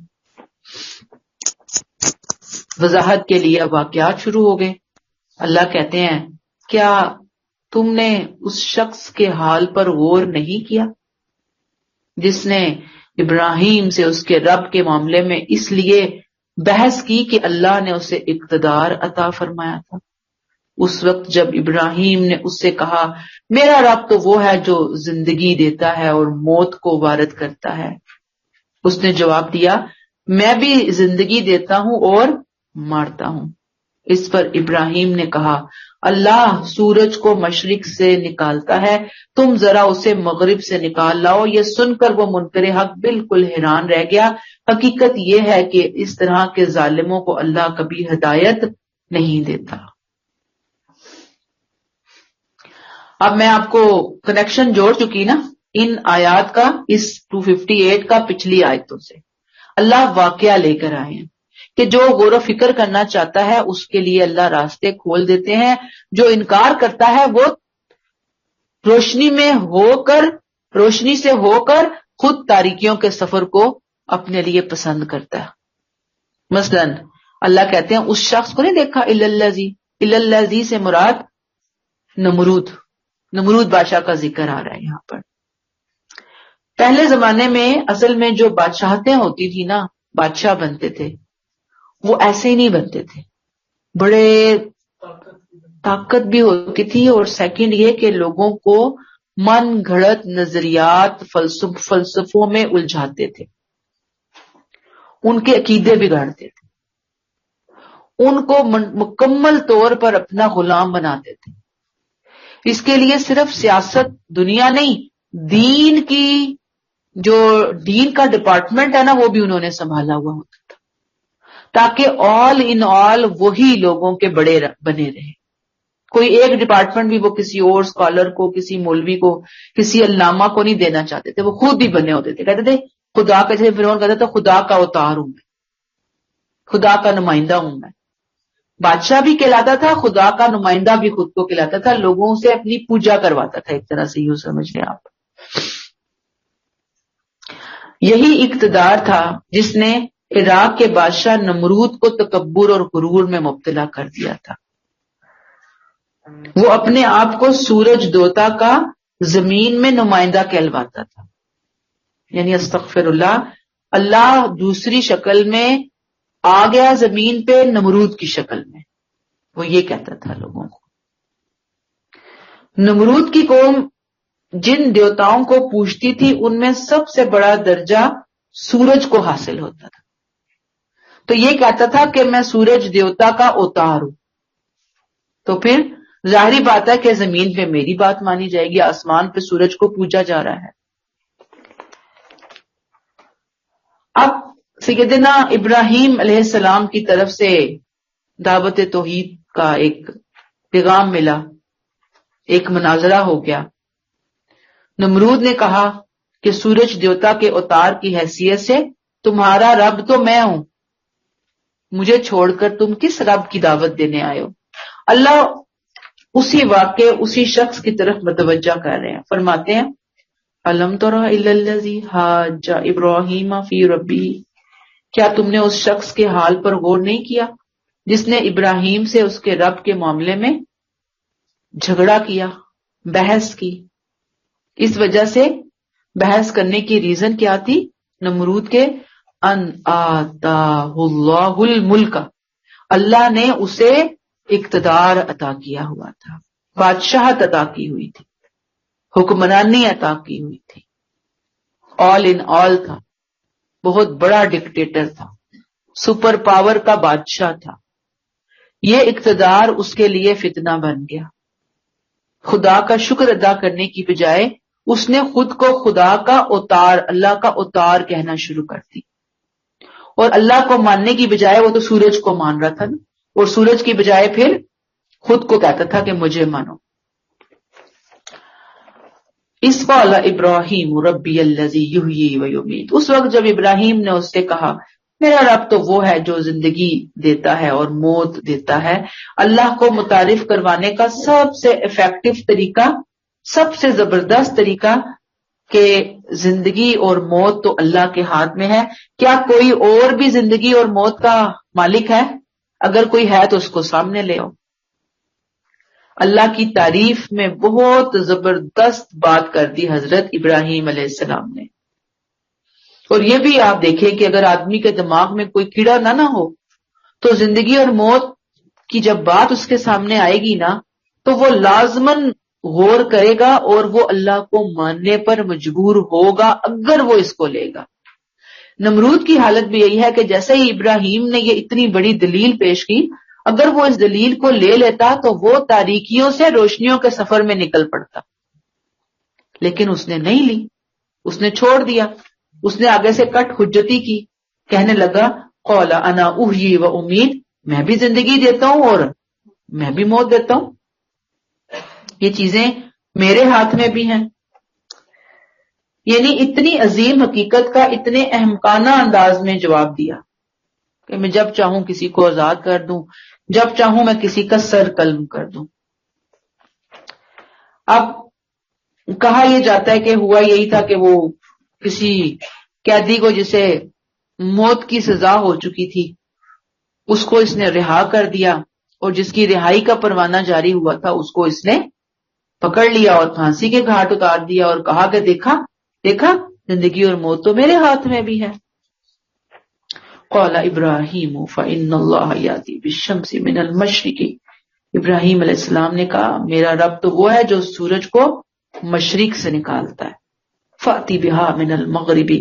[SPEAKER 1] وضاحت کے لیے واقعات شروع ہو گئے. اللہ کہتے ہیں کیا تم نے اس شخص کے حال پر غور نہیں کیا جس نے ابراہیم سے اس کے رب کے معاملے میں اس لیے بحث کی کہ اللہ نے اسے اقتدار عطا فرمایا تھا. اس وقت جب ابراہیم نے اس سے کہا میرا رب تو وہ ہے جو زندگی دیتا ہے اور موت کو وارد کرتا ہے، اس نے جواب دیا میں بھی زندگی دیتا ہوں اور مارتا ہوں. اس پر ابراہیم نے کہا اللہ سورج کو مشرق سے نکالتا ہے، تم ذرا اسے مغرب سے نکال لاؤ. یہ سن کر وہ منکر حق بالکل حیران رہ گیا. حقیقت یہ ہے کہ اس طرح کے ظالموں کو اللہ کبھی ہدایت نہیں دیتا. اب میں آپ کو کنیکشن جوڑ چکی نا ان آیات کا، اس 258 کا پچھلی آیتوں سے. اللہ واقعہ لے کر آئے ہیں کہ جو غور و فکر کرنا چاہتا ہے اس کے لیے اللہ راستے کھول دیتے ہیں. جو انکار کرتا ہے وہ روشنی سے ہو کر خود تاریکیوں کے سفر کو اپنے لیے پسند کرتا ہے. مثلا اللہ کہتے ہیں اس شخص کو نہیں دیکھا الذی سے مراد نمرود بادشاہ کا ذکر آ رہا ہے یہاں پر. پہلے زمانے میں اصل میں جو بادشاہتیں ہوتی تھی نا، بادشاہ بنتے تھے، وہ ایسے ہی نہیں بنتے تھے، بڑے طاقت بھی ہوتی تھی، اور سیکنڈ یہ کہ لوگوں کو من گھڑت نظریات فلسفوں میں الجھاتے تھے، ان کے عقیدے بگاڑتے تھے، ان کو مکمل طور پر اپنا غلام بناتے تھے. اس کے لیے صرف سیاست دنیا نہیں، دین کا ڈپارٹمنٹ ہے نا وہ بھی انہوں نے سنبھالا ہوا ہوتا تھا، تاکہ آل ان آل وہی لوگوں کے بڑے بنے رہے. کوئی ایک ڈپارٹمنٹ بھی وہ کسی اور اسکالر کو، کسی مولوی کو، کسی علامہ کو نہیں دینا چاہتے تھے، وہ خود ہی بنے ہوتے تھے. کہتے تھے خدا کا، جیسے فرعون کہتا تھا خدا کا اوتار ہوں میں، خدا کا نمائندہ ہوں میں. بادشاہ بھی کہلاتا تھا، خدا کا نمائندہ بھی خود کو کہلاتا تھا، لوگوں سے اپنی پوجا کرواتا تھا، ایک طرح سے یوں سمجھ لیں آپ. یہی اقتدار تھا جس نے عراق کے بادشاہ نمرود کو تکبر اور غرور میں مبتلا کر دیا تھا. وہ اپنے آپ کو سورج دوتا کا زمین میں نمائندہ کہلواتا تھا. یعنی استغفر اللہ، اللہ دوسری شکل میں آ گیا زمین پہ نمرود کی شکل میں. وہ یہ کہتا تھا لوگوں کو. نمرود کی قوم جن دیوتاؤں کو پوجتی تھی ان میں سب سے بڑا درجہ سورج کو حاصل ہوتا تھا. تو یہ کہتا تھا کہ میں سورج دیوتا کا اوتار ہوں. تو پھر ظاہری بات ہے کہ زمین پہ میری بات مانی جائے گی، آسمان پہ سورج کو پوجا جا رہا ہے. اب سیدنا ابراہیم علیہ السلام کی طرف سے دعوت توحید کا ایک پیغام ملا، ایک مناظرہ ہو گیا. نمرود نے کہا کہ سورج دیوتا کے اوتار کی حیثیت سے تمہارا رب تو میں ہوں، مجھے چھوڑ کر تم کس رب کی دعوت دینے آئے ہو؟ اللہ اسی واقعے اسی شخص کی طرف متوجہ کر رہے ہیں. فرماتے ہیں الم تر الی الذی حاج ابراہیم فی ربہ، کیا تم نے اس شخص کے حال پر غور نہیں کیا جس نے ابراہیم سے اس کے رب کے معاملے میں جھگڑا کیا، بحث کی. اس وجہ سے بحث کرنے کی ریزن کیا تھی؟ نمرود کے ان آتاہ اللہ الملک، اللہ نے اسے اقتدار عطا کیا ہوا تھا، بادشاہت عطا کی ہوئی تھی، حکمرانی عطا کی ہوئی تھی، آل ان آل تھا، بہت بڑا ڈکٹیٹر تھا، سپر پاور کا بادشاہ تھا. یہ اقتدار اس کے لیے فتنہ بن گیا. خدا کا شکر ادا کرنے کی بجائے اس نے خود کو خدا کا اوتار، اللہ کا اوتار کہنا شروع کر دی. اور اللہ کو ماننے کی بجائے وہ تو سورج کو مان رہا تھا نا، اور سورج کی بجائے پھر خود کو کہتا تھا کہ مجھے مانو. اس قال ابراہیم ربی الذی یحیی و یمیت، اس وقت جب ابراہیم نے اس سے کہا میرا رب تو وہ ہے جو زندگی دیتا ہے اور موت دیتا ہے. اللہ کو متعارف کروانے کا سب سے افیکٹو طریقہ، سب سے زبردست طریقہ کہ زندگی اور موت تو اللہ کے ہاتھ میں ہے. کیا کوئی اور بھی زندگی اور موت کا مالک ہے؟ اگر کوئی ہے تو اس کو سامنے لے آؤ. اللہ کی تعریف میں بہت زبردست بات کر دی حضرت ابراہیم علیہ السلام نے. اور یہ بھی آپ دیکھیں کہ اگر آدمی کے دماغ میں کوئی کیڑا نہ ہو تو زندگی اور موت کی جب بات اس کے سامنے آئے گی نا تو وہ لازماً غور کرے گا اور وہ اللہ کو ماننے پر مجبور ہوگا اگر وہ اس کو لے گا. نمرود کی حالت بھی یہی ہے کہ جیسے ہی ابراہیم نے یہ اتنی بڑی دلیل پیش کی، اگر وہ اس دلیل کو لے لیتا تو وہ تاریکیوں سے روشنیوں کے سفر میں نکل پڑتا. لیکن اس نے نہیں لی، اس نے چھوڑ دیا. اس نے آگے سے کٹ حجتی کی، کہنے لگا قال انا احیی و امید، میں بھی زندگی دیتا ہوں اور میں بھی موت دیتا ہوں، یہ چیزیں میرے ہاتھ میں بھی ہیں. یعنی اتنی عظیم حقیقت کا اتنے احمقانہ انداز میں جواب دیا کہ میں جب چاہوں کسی کو آزاد کر دوں، جب چاہوں میں کسی کا سر قلم کر دوں. اب کہا یہ جاتا ہے کہ ہوا یہی تھا کہ وہ کسی قیدی کو جسے موت کی سزا ہو چکی تھی اس کو اس نے رہا کر دیا، اور جس کی رہائی کا پروانہ جاری ہوا تھا اس کو اس نے پکڑ لیا اور پھانسی کے گھاٹ اتار دیا اور کہا کہ دیکھا دیکھا زندگی اور موت تو میرے ہاتھ میں بھی ہے. قال ابراہیم فإن اللہ یأتی بالشمس من المشرق، ابراہیم علیہ السلام نے کہا میرا رب تو وہ ہے جو سورج کو مشرق سے نکالتا ہے. فأتی بها من المغرب،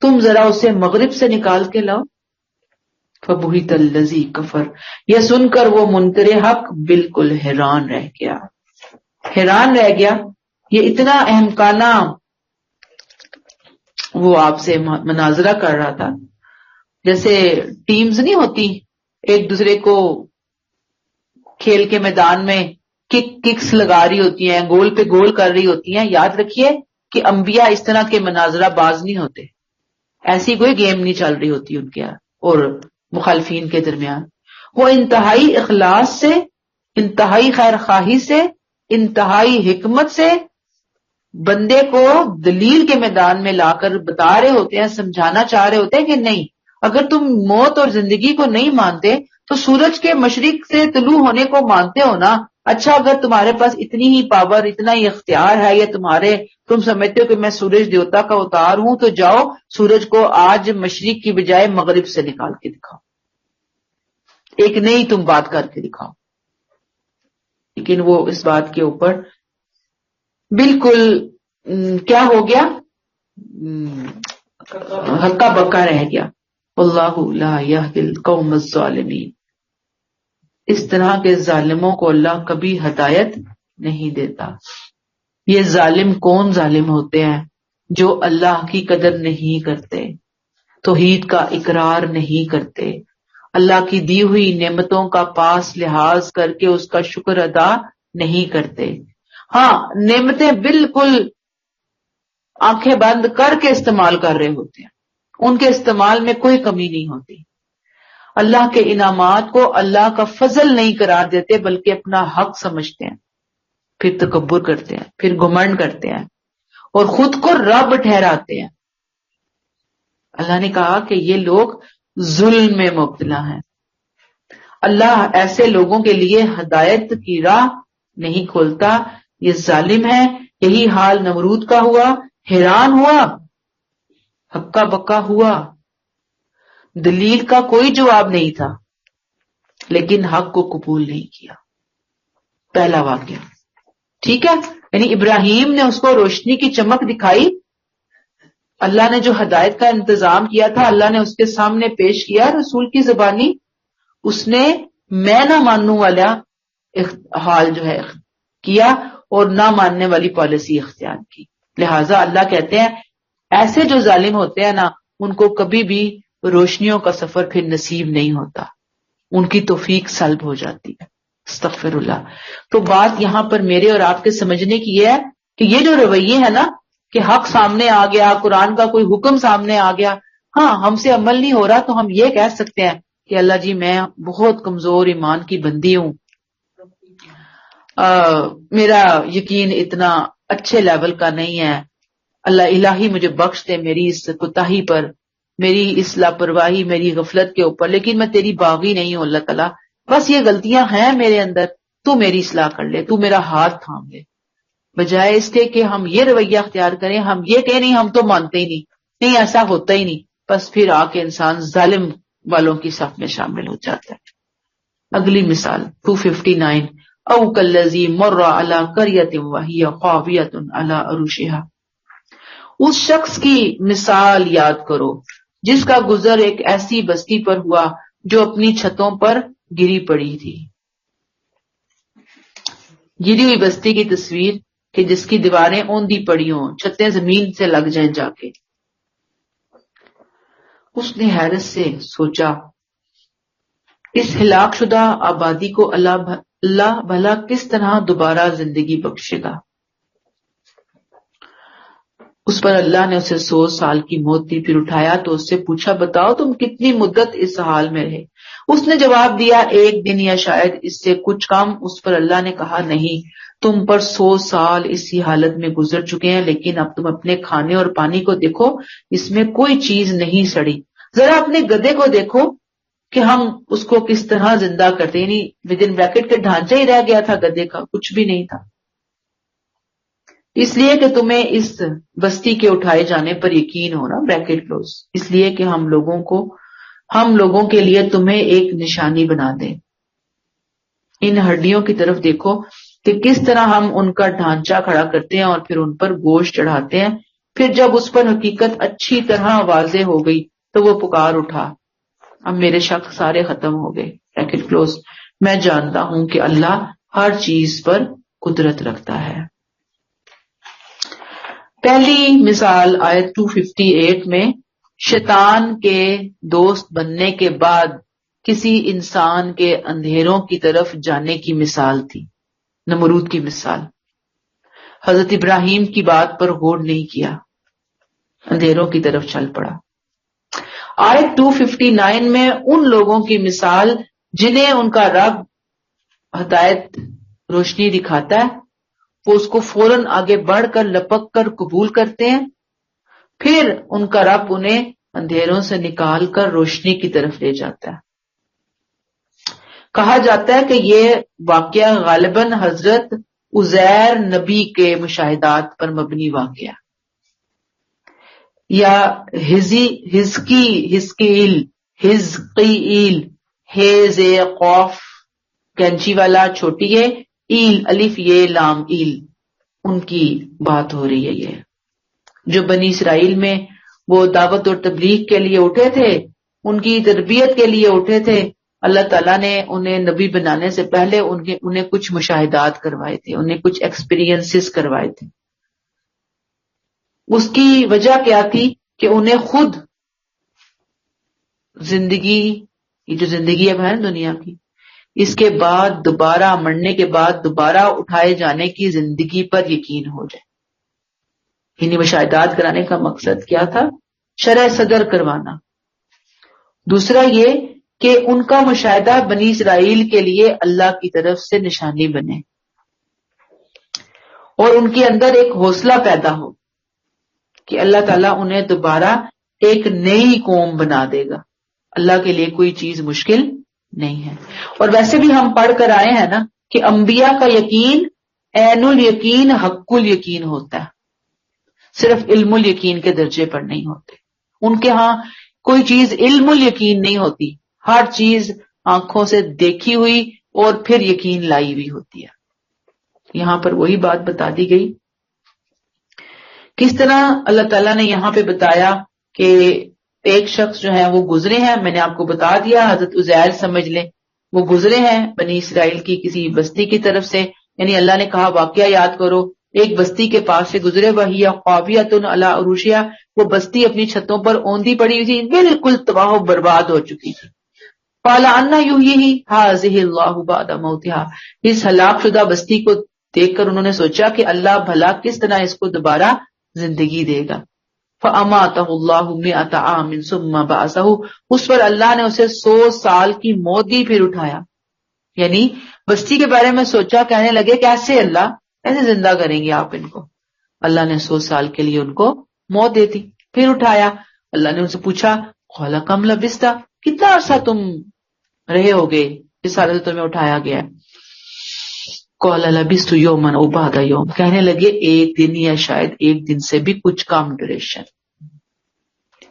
[SPEAKER 1] تم ذرا اسے مغرب سے نکال کے لاؤ. فبہت الذی کفر، یہ سن کر وہ منکر حق بالکل حیران رہ گیا، حیران رہ گیا. یہ اتنا احمقانہ وہ آپ سے مناظرہ کر رہا تھا جیسے ٹیمز نہیں ہوتی ایک دوسرے کو کھیل کے میدان میں ککس لگا رہی ہوتی ہیں، گول پہ گول کر رہی ہوتی ہیں. یاد رکھیے کہ انبیاء اس طرح کے مناظرہ باز نہیں ہوتے، ایسی کوئی گیم نہیں چل رہی ہوتی ان کے اور مخالفین کے درمیان. وہ انتہائی اخلاص سے، انتہائی خیر خواہی سے، انتہائی حکمت سے بندے کو دلیل کے میدان میں لا کر بتا رہے ہوتے ہیں, سمجھانا چاہ رہے ہوتے ہیں کہ نہیں, اگر تم موت اور زندگی کو نہیں مانتے تو سورج کے مشرق سے طلوع ہونے کو مانتے ہو نا. اچھا اگر تمہارے پاس اتنی ہی پاور, اتنا ہی اختیار ہے, یا تم سمجھتے ہو کہ میں سورج دیوتا کا اوتار ہوں, تو جاؤ سورج کو آج مشرق کی بجائے مغرب سے نکال کے دکھاؤ, ایک نئی تم بات کر کے دکھاؤ. لیکن وہ اس بات کے اوپر بالکل کیا ہو گیا, ہکا بکا رہ گیا. اللہ لا یہدی القوم الظالمین. اس طرح کے ظالموں کو اللہ کبھی ہدایت نہیں دیتا. یہ ظالم کون ظالم ہوتے ہیں؟ جو اللہ کی قدر نہیں کرتے, توحید کا اقرار نہیں کرتے, اللہ کی دی ہوئی نعمتوں کا پاس لحاظ کر کے اس کا شکر ادا نہیں کرتے. ہاں نعمتیں بالکل آنکھیں بند کر کے استعمال کر رہے ہوتے ہیں, ان کے استعمال میں کوئی کمی نہیں ہوتی. اللہ کے انعامات کو اللہ کا فضل نہیں قرار دیتے بلکہ اپنا حق سمجھتے ہیں, پھر تکبر کرتے ہیں, پھر گھمنڈ کرتے ہیں اور خود کو رب ٹھہراتے ہیں. اللہ نے کہا کہ یہ لوگ ظلم میں مبتلا ہیں. اللہ ایسے لوگوں کے لیے ہدایت کی راہ نہیں کھولتا. یہ ظالم ہے. یہی حال نمرود کا ہوا, حیران ہوا, ہکا بکا ہوا, دلیل کا کوئی جواب نہیں تھا لیکن حق کو قبول نہیں کیا. پہلا واقعہ ٹھیک ہے, یعنی ابراہیم نے اس کو روشنی کی چمک دکھائی, اللہ نے جو ہدایت کا انتظام کیا تھا اللہ نے اس کے سامنے پیش کیا رسول کی زبانی, اس نے میں نہ ماننے والا حال جو ہے کیا اور نہ ماننے والی پالیسی اختیار کی. لہٰذا اللہ کہتے ہیں ایسے جو ظالم ہوتے ہیں نا, ان کو کبھی بھی روشنیوں کا سفر پھر نصیب نہیں ہوتا, ان کی توفیق سلب ہو جاتی ہے. استغفر اللہ. تو بات یہاں پر میرے اور آپ کے سمجھنے کی یہ ہے کہ یہ جو رویے ہیں نا کہ حق سامنے آ گیا, قرآن کا کوئی حکم سامنے آ گیا, ہاں ہم سے عمل نہیں ہو رہا تو ہم یہ کہہ سکتے ہیں کہ اللہ جی میں بہت کمزور ایمان کی بندی ہوں, میرا یقین اتنا اچھے لیول کا نہیں ہے, اللہ الہی مجھے بخش دے میری اس کوتاہی پر, میری اس لاپرواہی, میری غفلت کے اوپر, لیکن میں تیری باغی نہیں ہوں اللہ تعالیٰ, بس یہ غلطیاں ہیں میرے اندر, تو میری اصلاح کر لے, تو میرا ہاتھ تھام لے. بجائے اس کے کہ ہم یہ رویہ اختیار کریں, ہم یہ کہ نہیں ہم تو مانتے ہی نہیں ایسا ہوتا ہی نہیں, بس پھر آ کے انسان ظالم والوں کی صف میں شامل ہو جاتا ہے. اگلی مثال 259, او کالذی مر علی قریۃ وہی خاویۃ علی عروشہا. اس شخص کی مثال یاد کرو جس کا گزر ایک ایسی بستی پر ہوا جو اپنی چھتوں پر گری پڑی تھی. گری ہوئی بستی کی تصویر کہ جس کی دیواریں اوندھی پڑی ہوں, چھتیں زمین سے لگ جائیں جا کے. اس نے حیرت سے سوچا اس ہلاک شدہ آبادی کو اللہ بھلا کس طرح دوبارہ زندگی بخشے گا. اس پر اللہ نے اسے 100 سال کی موت دی. پھر اٹھایا تو اس سے پوچھا بتاؤ تم کتنی مدت اس حال میں رہے. اس نے جواب دیا 1 دن یا شاید اس سے کچھ کم. اس پر اللہ نے کہا نہیں, تم پر 100 سال اسی حالت میں گزر چکے ہیں, لیکن اب تم اپنے کھانے اور پانی کو دیکھو, اس میں کوئی چیز نہیں سڑی. ذرا اپنے گدھے کو دیکھو کہ ہم اس کو کس طرح زندہ کرتے, یعنی ود ان بریکٹ کے ڈھانچہ ہی رہ گیا تھا گدھے کا, کچھ بھی نہیں تھا. اس لیے کہ تمہیں اس بستی کے اٹھائے جانے پر یقین ہونا, بریکٹ کلوز, اس لیے کہ ہم لوگوں کے لیے تمہیں ایک نشانی بنا دیں. ان ہڈیوں کی طرف دیکھو کہ کس طرح ہم ان کا ڈھانچہ کھڑا کرتے ہیں اور پھر ان پر گوشت چڑھاتے ہیں. پھر جب اس پر حقیقت اچھی طرح واضح ہو گئی تو وہ پکار اٹھا, اب میرے شک سارے ختم ہو گئے. Bracket close. میں جانتا ہوں کہ اللہ ہر چیز پر قدرت رکھتا ہے. پہلی مثال آیت 258 میں شیطان کے دوست بننے کے بعد کسی انسان کے اندھیروں کی طرف جانے کی مثال تھی, نمرود کی مثال. حضرت ابراہیم کی بات پر غور نہیں کیا, اندھیروں کی طرف چل پڑا. آیت 259 میں ان لوگوں کی مثال جنہیں ان کا رب ہدایت روشنی دکھاتا ہے, وہ اس کو فوراً آگے بڑھ کر لپک کر قبول کرتے ہیں، پھر ان کا رب انہیں اندھیروں سے نکال کر روشنی کی طرف لے جاتا ہے۔ کہا جاتا ہے کہ یہ واقعہ غالباً حضرت عزیر نبی کے مشاہدات پر مبنی واقعہ یا حزقیل ہیز قوف کینچی والا چھوٹی ہے، ایل الف یہ لام ایل، ان کی بات ہو رہی ہے۔ یہ جو بنی اسرائیل میں وہ دعوت اور تبلیغ کے لیے اٹھے تھے، ان کی تربیت کے لیے اٹھے تھے، اللہ تعالیٰ نے انہیں نبی بنانے سے پہلے انہیں کچھ مشاہدات کروائے تھے، انہیں کچھ ایکسپیرینسز کروائے تھے۔ اس کی وجہ کیا تھی کہ انہیں خود زندگی، یہ جو زندگی اب ہے دنیا کی، اس کے بعد دوبارہ مرنے کے بعد دوبارہ اٹھائے جانے کی زندگی پر یقین ہو جائے۔ انہیں مشاہدات کرانے کا مقصد کیا تھا؟ شرح صدر کروانا۔ دوسرا یہ کہ ان کا مشاہدہ بنی اسرائیل کے لیے اللہ کی طرف سے نشانی بنے اور ان کے اندر ایک حوصلہ پیدا ہو کہ اللہ تعالیٰ انہیں دوبارہ ایک نئی قوم بنا دے گا، اللہ کے لیے کوئی چیز مشکل نہیں ہے۔ اور ویسے بھی ہم پڑھ کر آئے ہیں نا کہ انبیاء کا یقین عین الیقین حق الیقین ہوتا ہے، صرف علم الیقین کے درجے پر نہیں ہوتے۔ ان کے ہاں کوئی چیز علم الیقین نہیں ہوتی، ہر چیز آنکھوں سے دیکھی ہوئی اور پھر یقین لائی ہوئی ہوتی ہے۔ یہاں پر وہی بات بتا دی گئی۔ کس طرح اللہ تعالیٰ نے یہاں پہ بتایا کہ ایک شخص جو ہے وہ گزرے ہیں، میں نے آپ کو بتا دیا، حضرت عزیر سمجھ لیں، وہ گزرے ہیں بنی اسرائیل کی کسی بستی کی طرف سے، یعنی اللہ نے کہا واقعہ یاد کرو، ایک بستی کے پاس سے گزرے، وہی خاویۃ علی عروشہا، وہ بستی اپنی چھتوں پر اوندھی پڑی ہوئی تھی، بالکل تباہ و برباد ہو چکی تھی۔ قال انا یحیی ھذہ اللہ بعد موتہا، اس ہلاک شدہ بستی کو دیکھ کر انہوں نے سوچا کہ اللہ بھلا کس طرح اس کو دوبارہ زندگی دے گا۔ فاماتہ اللہ مئۃ عام ثم بعثہ، اس پر اللہ نے اسے 100 سال کی موت دی پھر اٹھایا۔ یعنی بستی کے بارے میں سوچا، کہنے لگے کیسے اللہ ایسے زندہ کریں گے آپ ان کو؟ اللہ نے 100 سال کے لیے ان کو موت دے دی، پھر اٹھایا۔ اللہ نے ان سے پوچھا قال کم لبثت، کتنا عرصہ تم رہے ہوگے جس حالت تمہیں اٹھایا گیا؟ قال لبثت یوما او بعض یوم، کہنے لگے ایک دن یا شاید ایک دن سے بھی کچھ کم ڈیوریشن۔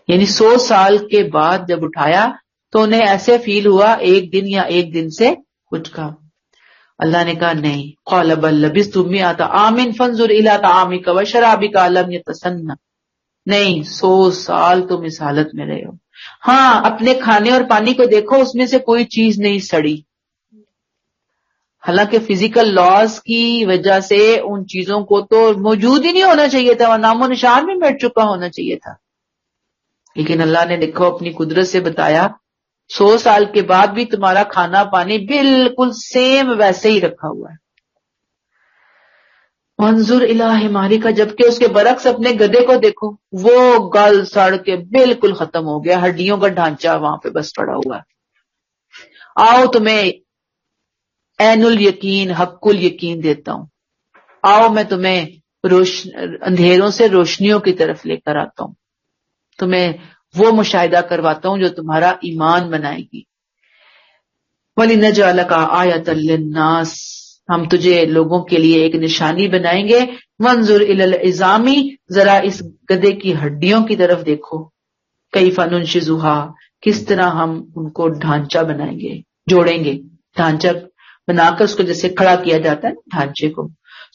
[SPEAKER 1] یعنی 100 سال کے بعد جب اٹھایا تو انہیں ایسے فیل ہوا ایک دن یا ایک دن سے کچھ کم۔ اللہ نے کہا نہیں، قال بل لبثت مئۃ عام فانظر الی طعامک وشرابک لم یتسنہ، نہیں 100 سال تم اس حالت میں رہے ہو، ہاں اپنے کھانے اور پانی کو دیکھو، اس میں سے کوئی چیز نہیں سڑی۔ حالانکہ فزیکل لاز کی وجہ سے ان چیزوں کو تو موجود ہی نہیں ہونا چاہیے تھا، وہ نام و نشان بھی مٹ چکا ہونا چاہیے تھا، لیکن اللہ نے دیکھو اپنی قدرت سے بتایا 100 سال کے بعد بھی تمہارا کھانا پانی بالکل سیم ویسے ہی رکھا ہوا ہے۔ منظور الی حمارک، جبکہ اس کے برعکس اپنے گدھے کو دیکھو، وہ گل سڑ کے بالکل ختم ہو گیا، ہڈیوں کا ڈھانچہ وہاں پہ بس پڑا ہوا ہے۔ آؤ تمہیں عین الیقین حق الیقین دیتا ہوں، آؤ میں تمہیں اندھیروں سے روشنیوں کی طرف لے کر آتا ہوں، تمہیں وہ مشاہدہ کرواتا ہوں جو تمہارا ایمان بنائے گی۔ وَلِنَجْعَلَكَ آیَةً لِلنَّاسِ، ہم تجھے لوگوں کے لیے ایک نشانی بنائیں گے۔ وَانظُرْ إِلَى الْعِظَامِ، ذرا اس گدھے کی ہڈیوں کی طرف دیکھو، کیف ننشزها، کس طرح ہم ان کو ڈھانچہ بنائیں گے، جوڑیں گے، ڈھانچہ بنا کر اس کو جیسے کھڑا کیا جاتا ہے ڈھانچے کو۔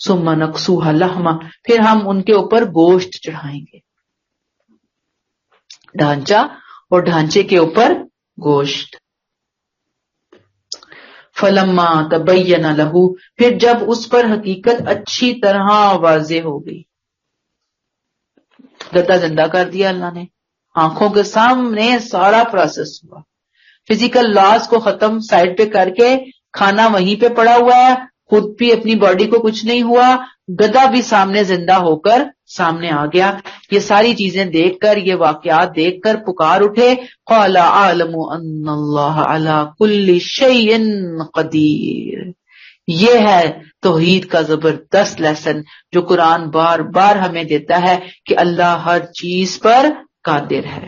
[SPEAKER 1] ثم نکسوها لحما، پھر ہم ان کے اوپر گوشت چڑھائیں گے، ڈھانچہ اور ڈھانچے کے اوپر گوشت۔ فلما تبین لہ، پھر جب اس پر حقیقت اچھی طرح واضح ہو گئی، گدھا زندہ کر دیا اللہ نے، آنکھوں کے سامنے سارا پروسیس ہوا، فزیکل لاز کو ختم سائڈ پہ کر کے، کھانا وہیں پہ پڑا ہوا ہے، خود بھی اپنی باڈی کو کچھ نہیں ہوا، گدھا بھی سامنے زندہ ہو کر سامنے آ گیا۔ یہ ساری چیزیں دیکھ کر، یہ واقعات دیکھ کر پکار اٹھے، قال اعلم ان اللہ علی کل شیء قدیر، یہ ہے توحید کا زبردست لیسن جو قرآن بار بار ہمیں دیتا ہے کہ اللہ ہر چیز پر قادر ہے،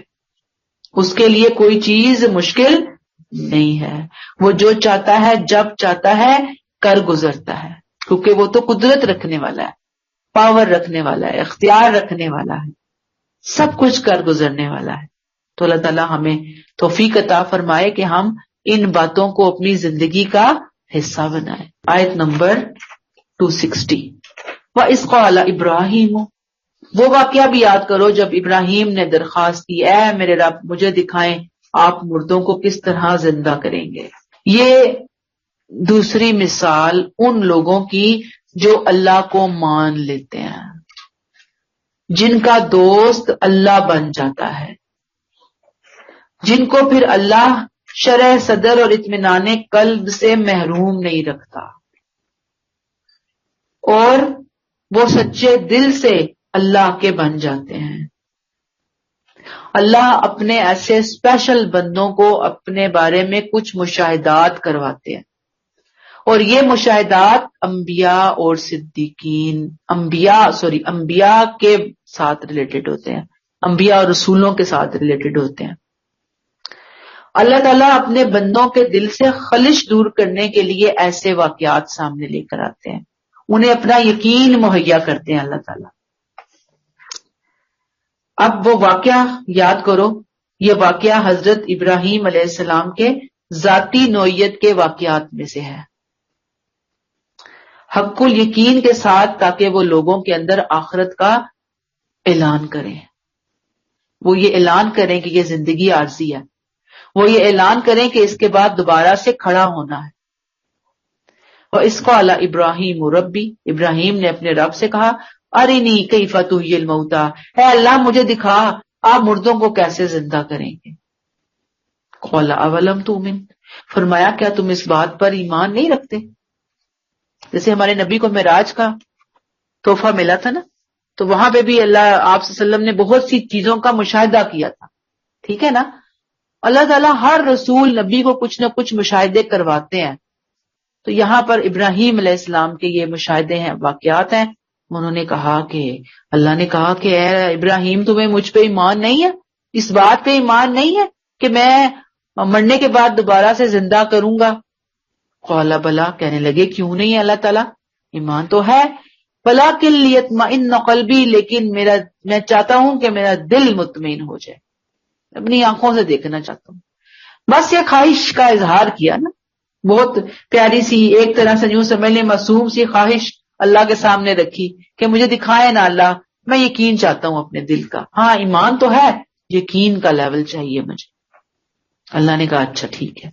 [SPEAKER 1] اس کے لیے کوئی چیز مشکل نہیں ہے، وہ جو چاہتا ہے جب چاہتا ہے کر گزرتا ہے، کیونکہ وہ تو قدرت رکھنے والا ہے، پاور رکھنے والا ہے، اختیار رکھنے والا ہے، سب کچھ کر گزرنے والا ہے۔ تو اللہ تعالیٰ ہمیں توفیق عطا فرمائے کہ ہم ان باتوں کو اپنی زندگی کا حصہ بنائیں۔ آیت نمبر 260 وَإِذْ قَالَ ابراہیم، وہ واقعہ بھی یاد کرو جب ابراہیم نے درخواست کی، اے میرے رب مجھے دکھائیں آپ مردوں کو کس طرح زندہ کریں گے۔ یہ دوسری مثال ان لوگوں کی جو اللہ کو مان لیتے ہیں، جن کا دوست اللہ بن جاتا ہے، جن کو پھر اللہ شرح صدر اور اطمینان قلب سے محروم نہیں رکھتا، اور وہ سچے دل سے اللہ کے بن جاتے ہیں۔ اللہ اپنے ایسے اسپیشل بندوں کو اپنے بارے میں کچھ مشاہدات کرواتے ہیں، اور یہ مشاہدات انبیاء اور صدیقین انبیاء کے ساتھ ریلیٹڈ ہوتے ہیں، انبیاء اور رسولوں کے ساتھ ریلیٹڈ ہوتے ہیں۔ اللہ تعالیٰ اپنے بندوں کے دل سے خلش دور کرنے کے لیے ایسے واقعات سامنے لے کر آتے ہیں، انہیں اپنا یقین مہیا کرتے ہیں اللہ تعالیٰ۔ اب وہ واقعہ یاد کرو، یہ واقعہ حضرت ابراہیم علیہ السلام کے ذاتی نوعیت کے واقعات میں سے ہے، حق الیقین کے ساتھ، تاکہ وہ لوگوں کے اندر آخرت کا اعلان کریں، وہ یہ اعلان کریں کہ یہ زندگی عارضی ہے، وہ یہ اعلان کریں کہ اس کے بعد دوبارہ سے کھڑا ہونا ہے۔ وَإِذْ قَالَ ابراہیم ربی، ابراہیم نے اپنے رب سے کہا ارنی کیف تحیی الموتیٰ، اے اللہ مجھے دکھا آپ مردوں کو کیسے زندہ کریں گے۔ قَالَ أَوَلَمْ تُؤْمِنْ، فرمایا کیا تم اس بات پر ایمان نہیں رکھتے؟ جیسے ہمارے نبی کو معراج کا تحفہ ملا تھا نا، تو وہاں پہ بھی اللہ آپ صلی اللہ علیہ وسلم نے بہت سی چیزوں کا مشاہدہ کیا تھا، ٹھیک ہے نا۔ اللہ تعالیٰ ہر رسول نبی کو کچھ نہ کچھ مشاہدے کرواتے ہیں، تو یہاں پر ابراہیم علیہ السلام کے یہ مشاہدے ہیں، واقعات ہیں۔ انہوں نے کہا کہ اللہ نے کہا کہ اے ابراہیم تمہیں مجھ پہ ایمان نہیں ہے، اس بات پہ ایمان نہیں ہے کہ میں مرنے کے بعد دوبارہ سے زندہ کروں گا۔ قال بلا، کہنے لگے کیوں نہیں ہے اللہ تعالیٰ، ایمان تو ہے، ولکن لیطمئن قلبی، لیکن میں چاہتا ہوں کہ میرا دل مطمئن ہو جائے، اپنی آنکھوں سے دیکھنا چاہتا ہوں۔ بس یہ خواہش کا اظہار کیا نا، بہت پیاری سی، ایک طرح سے یوں سمجھ لیں معصوم سی خواہش اللہ کے سامنے رکھی کہ مجھے دکھائے نا اللہ، میں یقین چاہتا ہوں اپنے دل کا، ہاں ایمان تو ہے، یقین کا لیول چاہیے مجھے۔ اللہ نے کہا اچھا ٹھیک ہے۔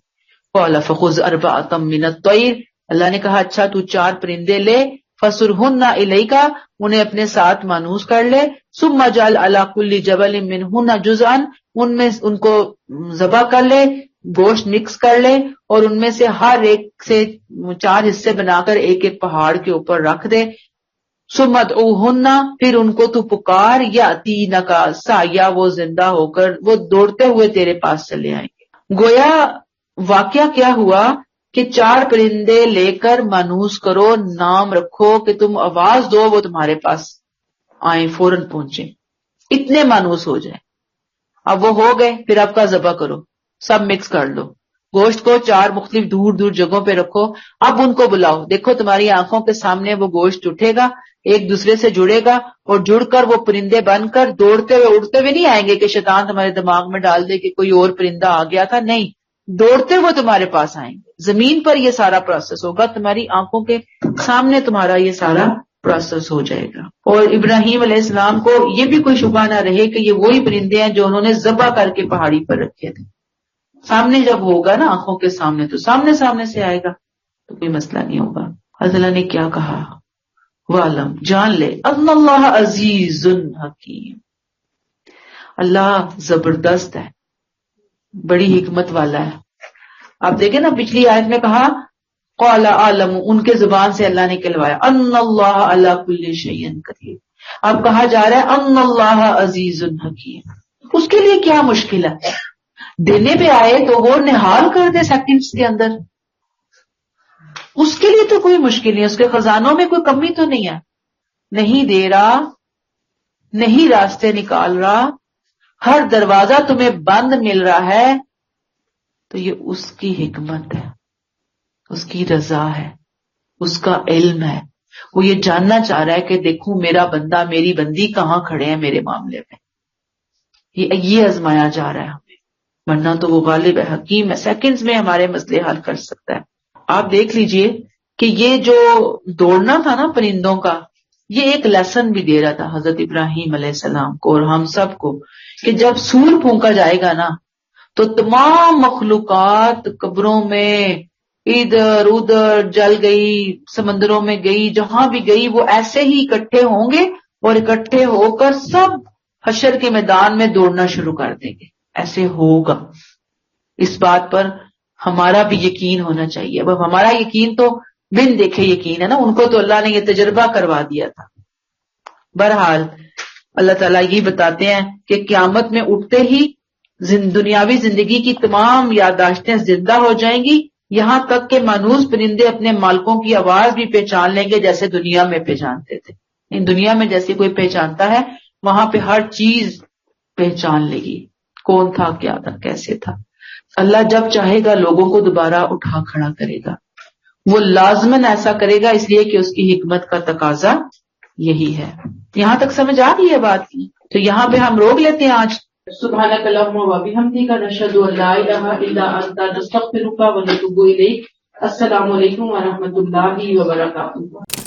[SPEAKER 1] قال فخذ اربعۃ من الطیر، اللہ نے کہا اچھا تو 4 پرندے لے، فصرہن الیک، انہیں اپنے ساتھ مانوس کر لے، ثم اجعل علی کل جبل منہن جزءا، ان کو ذبح کر لے، گوشت مکس کر لے، اور ان میں سے ہر ایک سے 4 حصے بنا کر ایک ایک پہاڑ کے اوپر رکھ دے۔ ثم ادعوہن، پھر ان کو تو پکار، یاتینک سعیا، وہ زندہ ہو کر، وہ دوڑتے ہوئے تیرے پاس چلے آئیں گے۔ گویا واقعہ کیا ہوا کہ 4 پرندے لے کر مانوس کرو، نام رکھو کہ تم آواز دو وہ تمہارے پاس آئیں، فوراً پہنچے، اتنے مانوس ہو جائے۔ اب وہ ہو گئے، پھر آپ کا ذبح کرو، سب مکس کر لو، گوشت کو 4 مختلف دور دور جگہوں پہ رکھو، اب ان کو بلاؤ، دیکھو تمہاری آنکھوں کے سامنے وہ گوشت اٹھے گا، ایک دوسرے سے جڑے گا، اور جڑ کر وہ پرندے بن کر دوڑتے ہوئے اڑتے ہوئے نہیں آئیں گے کہ شیطان تمہارے دماغ میں ڈال دے کہ کوئی اور پرندہ آ گیا تھا، نہیں، دوڑتے ہوئے تمہارے پاس آئیں گے، زمین پر یہ سارا پروسیس ہوگا، تمہاری آنکھوں کے سامنے تمہارا یہ سارا پروسیس ہو جائے گا۔ اور ابراہیم علیہ السلام کو یہ بھی کوئی شبہ نہ رہے کہ یہ وہی پرندے ہیں جو انہوں نے ذبح کر کے پہاڑی پر رکھے تھے، سامنے جب ہوگا نا آنکھوں کے سامنے تو سامنے سے آئے گا، تو کوئی مسئلہ نہیں ہوگا۔ اللہ نے کیا کہا، وَعْلَمْ، جان لے، ان اللہ عزیز حکیم، اللہ زبردست ہے، بڑی حکمت والا ہے۔ آپ دیکھیں نا پچھلی آیت میں کہا قال عالم، ان کے زبان سے اللہ نے کہلوایا ان اللہ علی کل شیء قدیر، اب کہا جا رہا ہے ان اللہ عزیز حکیم، اس کے لیے کیا مشکل ہے، دینے پہ آئے تو وہ نہال کر دے سیکنڈز کے اندر، اس کے لیے تو کوئی مشکل نہیں ہے، اس کے خزانوں میں کوئی کمی تو نہیں ہے، نہیں دے رہا، نہیں راستے نکال رہا، ہر دروازہ تمہیں بند مل رہا ہے، تو یہ اس کی حکمت ہے، اس کی رضا ہے، اس کا علم ہے. وہ یہ جاننا چاہ رہا ہے کہ دیکھوں میرا بندہ میری بندی کہاں کھڑے ہیں میرے معاملے میں. یہ آزمایا جا رہا ہے ہمیں، ورنہ تو وہ غالب ہے، حکیم ہے، سیکنڈز میں ہمارے مسئلے حل کر سکتا ہے. آپ دیکھ لیجئے کہ یہ جو دوڑنا تھا نا پرندوں کا، یہ ایک لیسن بھی دے رہا تھا حضرت ابراہیم علیہ السلام کو اور ہم سب کو، کہ جب سور پھونکا جائے گا نا تو تمام مخلوقات قبروں میں ادھر ادھر جل گئی، سمندروں میں گئی، جہاں بھی گئی وہ ایسے ہی اکٹھے ہوں گے اور اکٹھے ہو کر سب حشر کے میدان میں دوڑنا شروع کر دیں گے. ایسے ہوگا، اس بات پر ہمارا بھی یقین ہونا چاہیے. اب ہمارا یقین تو بن دیکھے یقین ہے نا، ان کو تو اللہ نے یہ تجربہ کروا دیا تھا. بہرحال اللہ تعالیٰ یہ بتاتے ہیں کہ قیامت میں اٹھتے ہی دنیاوی زندگی کی تمام یادداشتیں زندہ ہو جائیں گی، یہاں تک کہ مانوس پرندے اپنے مالکوں کی آواز بھی پہچان لیں گے جیسے دنیا میں پہچانتے تھے. ان دنیا میں جیسے کوئی پہچانتا ہے وہاں پہ ہر چیز پہچان لے گی، کون تھا، کیا تھا، کیسے تھا. اللہ جب چاہے گا لوگوں کو دوبارہ اٹھا کھڑا کرے گا، وہ لازماً ایسا کرے گا، اس لیے کہ اس کی حکمت کا تقاضا یہی ہے. یہاں تک سمجھ آ گئی ہے بات کی؟ تو یہاں پہ ہم روک لیتے ہیں آج. سبحانک اللہم و بحمدک، نشہد ان لا الہ الا انت، نستغفرک و نتوب الیک. السلام علیکم و رحمۃ اللہ وبرکاتہ.